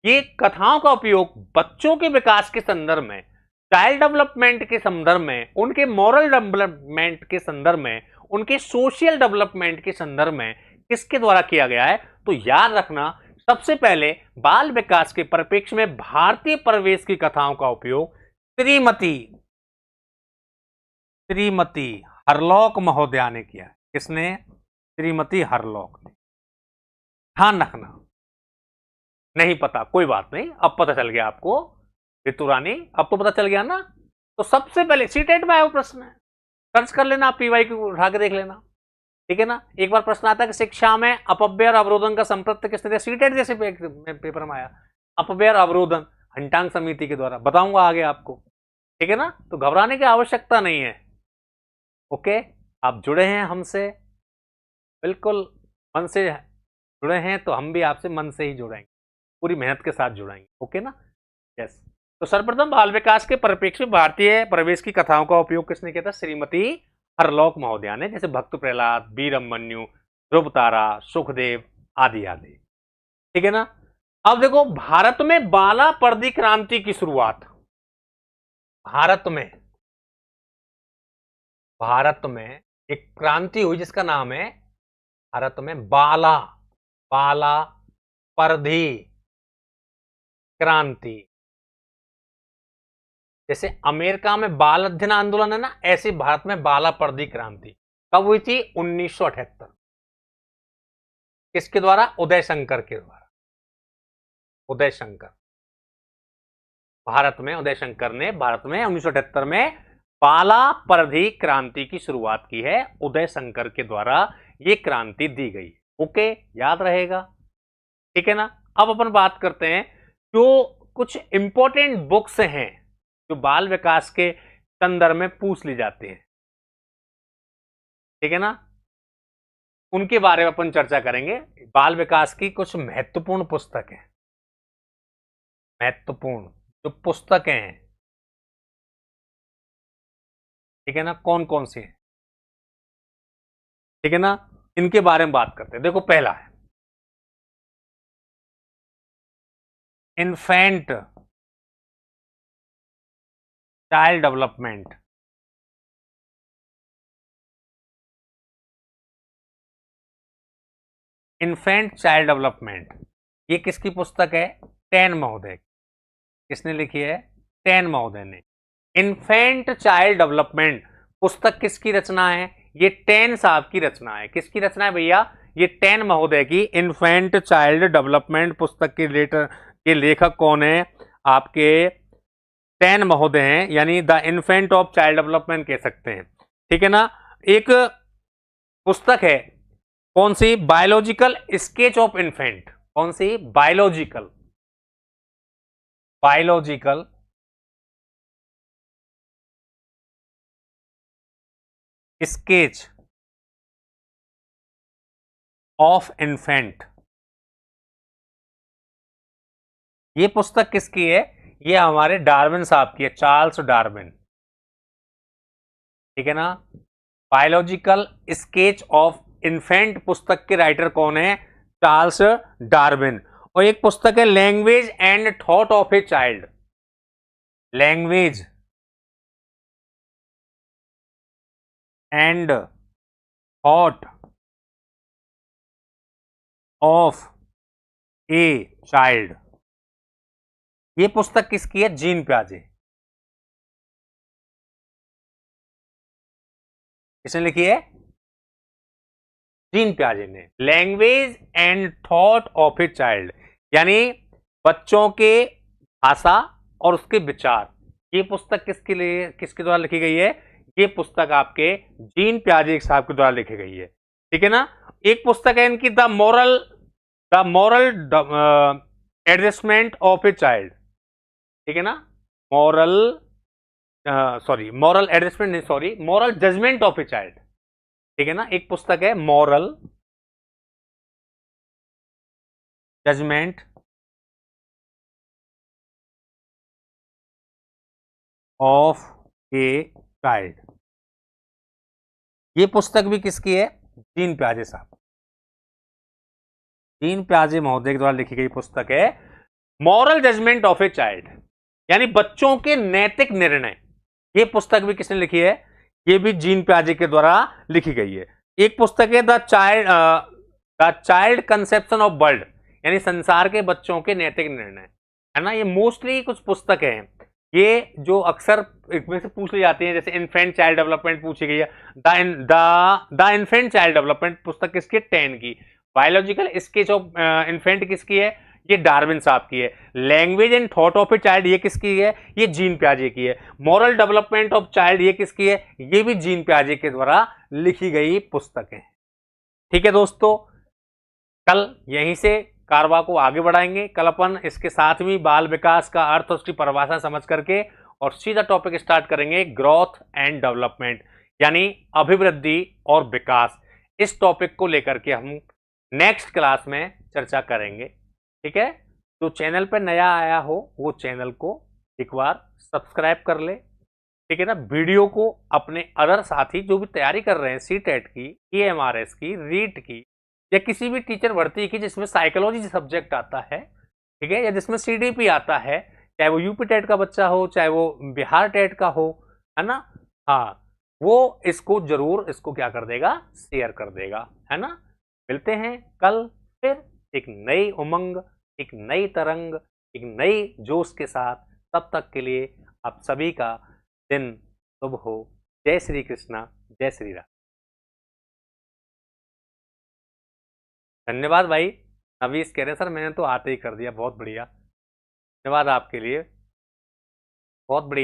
ये कथाओं का उपयोग बच्चों के विकास के संदर्भ में, चाइल्ड डेवलपमेंट के संदर्भ में, उनके मॉरल डेवलपमेंट के संदर्भ में, उनके सोशल डेवलपमेंट के संदर्भ में किसके द्वारा किया गया है? तो याद रखना, सबसे पहले बाल विकास के परिप्रेक्ष्य में भारतीय परिवेश की कथाओं का उपयोग श्रीमती हरलॉक महोदया ने किया। किसने? श्रीमती हरलॉक ने। ध्यान रखना, नहीं पता कोई बात नहीं, अब पता चल गया आपको ऋतु रानी, अब तो पता चल गया ना। तो सबसे पहले सीटेट में आया वो प्रश्न है, सर्च कर लेना, आप पीवाई को उठा के देख लेना, ठीक है ना। एक बार प्रश्न आता है कि शिक्षा में अपव्यय और अवरोधन का संप्रत्य किसने दिया? सीटेट जैसे पेपर में आया, अपव्यय और अवरोधन हंटांग समिति के द्वारा, बताऊंगा आगे आपको, ठीक है ना। तो घबराने की आवश्यकता नहीं है। ओके, आप जुड़े हैं हमसे, बिल्कुल मन से जुड़े हैं, तो हम भी आपसे मन से ही जुड़ेंगे, पूरी मेहनत के साथ जुड़ेंगे। ओके ना, यस। तो सर्वप्रथम बाल विकास के परिप्रेक्ष्य में भारतीय परिवेश की कथाओं का उपयोग किसने किया था? श्रीमती हरलॉक महोदया ने, जैसे भक्त प्रहलाद, वीर अभिमन्यु, ध्रुव तारा, सुखदेव आदि आदि, ठीक है ना। अब देखो, भारत में बाला पर्दी क्रांति की शुरुआत, भारत में एक क्रांति हुई जिसका नाम है, भारत में बाला पर्दी क्रांति। जैसे अमेरिका में बाल अध्ययन आंदोलन है ना, ऐसे भारत में बाला पर्दी क्रांति कब हुई थी? 1978। किसके द्वारा? उदय शंकर के द्वारा। उदय शंकर, भारत में उदय शंकर ने भारत में 1978 में बाला पर्दी क्रांति की शुरुआत की है, उदय शंकर के द्वारा यह क्रांति दी गई। ओके, याद रहेगा, ठीक है ना। अब अपन बात करते हैं जो कुछ इंपॉर्टेंट बुक्स हैं जो बाल विकास के संदर्भ में पूछ ली जाती हैं, ठीक है ना, उनके बारे में अपन चर्चा करेंगे। बाल विकास की कुछ महत्वपूर्ण पुस्तकें, महत्वपूर्ण जो पुस्तकें हैं, ठीक है ना, कौन कौन सी हैं, ठीक है ना, इनके बारे में बात करते हैं। देखो, पहला है infant child development. Infant child development, ये किसकी पुस्तक है? टेन महोदय। किसने लिखी है? टेन महोदय ने। इन्फेंट चाइल्ड डेवलपमेंट पुस्तक किसकी रचना है? ये टेन साहब की रचना है। किसकी रचना है भैया? ये टेन महोदय की इन्फेंट चाइल्ड डेवलपमेंट पुस्तक के लेखक कौन है? आपके टेन महोदय हैं, यानी the infant of child development कह सकते हैं, ठीक है ना। एक पुस्तक है, कौन सी? Biological sketch of infant. कौन सी? Biological sketch of infant. ये पुस्तक किसकी है? ये हमारे डार्विन साहब की है, चार्ल्स डार्विन, ठीक है ना। बायोलॉजिकल स्केच ऑफ इन्फेंट पुस्तक के राइटर कौन है? Charles Darwin. और एक पुस्तक है language and thought of a child. Language and thought of a child, ये पुस्तक किसकी है? जीन प्याजे। किसने लिखी है? जीन प्याजे ने। Language and thought of a child, यानी बच्चों के भाषा और उसके विचार, ये पुस्तक किसके द्वारा लिखी गई है? ये पुस्तक आपके जीन प्याजे साहब के द्वारा लिखी गई है, ठीक है ना। एक पुस्तक है इनकी the moral adjustment of a child, ठीक है ना। मॉरल एडजस्टमेंट नहीं, sorry, moral judgement of a child, ठीक है ना। एक पुस्तक है moral judgement of a child, ये पुस्तक भी किसकी है? जीन प्याजे साहब, जीन प्याजे महोदय के द्वारा लिखी गई पुस्तक है moral judgement of a child, यानी बच्चों के नैतिक निर्णय। ये पुस्तक भी किसने लिखी है? ये भी जीन पियाजे के द्वारा लिखी गई है। एक पुस्तक है the child conception of world, यानी संसार के बच्चों के नैतिक निर्णय, है ना। ये मोस्टली कुछ पुस्तकें हैं, ये जो अक्सर इसमें से पूछ ली जाती है, जैसे इन्फेंट चाइल्ड डेवलपमेंट पूछी गई है। द इन्फेंट चाइल्ड डेवलपमेंट पुस्तक किसकी? 10 की। बायोलॉजिकल स्केच ऑफ इन्फेंट किसकी है? ये डार्विन साहब की है। Language and thought of a child ये किसकी है? ये जीन पियाजे की है। मॉरल डेवलपमेंट ऑफ चाइल्ड ये किसकी है? ये भी जीन पियाजे के द्वारा लिखी गई पुस्तकें। ठीक है दोस्तों, कल यहीं से कारवा को आगे बढ़ाएंगे। कल अपन इसके साथ में बाल विकास का अर्थ और उसकी परिभाषा समझ करके और सीधा टॉपिक स्टार्ट करेंगे, ग्रोथ एंड डेवलपमेंट, यानी अभिवृद्धि और विकास। इस टॉपिक को लेकर के हम नेक्स्ट क्लास में चर्चा करेंगे। ठीक है, तो चैनल पर नया आया हो वो चैनल को एक बार सब्सक्राइब कर ले। ठीक है ना, वीडियो को अपने अदर साथी जो भी तैयारी कर रहे हैं सीटेट की, EMRS की, रीट की, या किसी भी टीचर भर्ती की जिसमें साइकोलॉजी सब्जेक्ट आता है, ठीक है, या जिसमें CDP आता है, चाहे वो यूपी टेट का बच्चा हो चाहे वो बिहार टेट का हो, है ना, हाँ, वो इसको जरूर इसको क्या कर देगा? शेयर कर देगा, है ना। मिलते हैं कल फिर एक नई उमंग, एक नई तरंग, एक नई जोश के साथ। तब तक के लिए आप सभी का दिन शुभ हो। जय श्री कृष्णा, जय श्री राम। धन्यवाद भाई। नवीस कह रहे हैं सर मैंने तो आते ही कर दिया, बहुत बढ़िया, धन्यवाद आपके लिए, बहुत बढ़िया।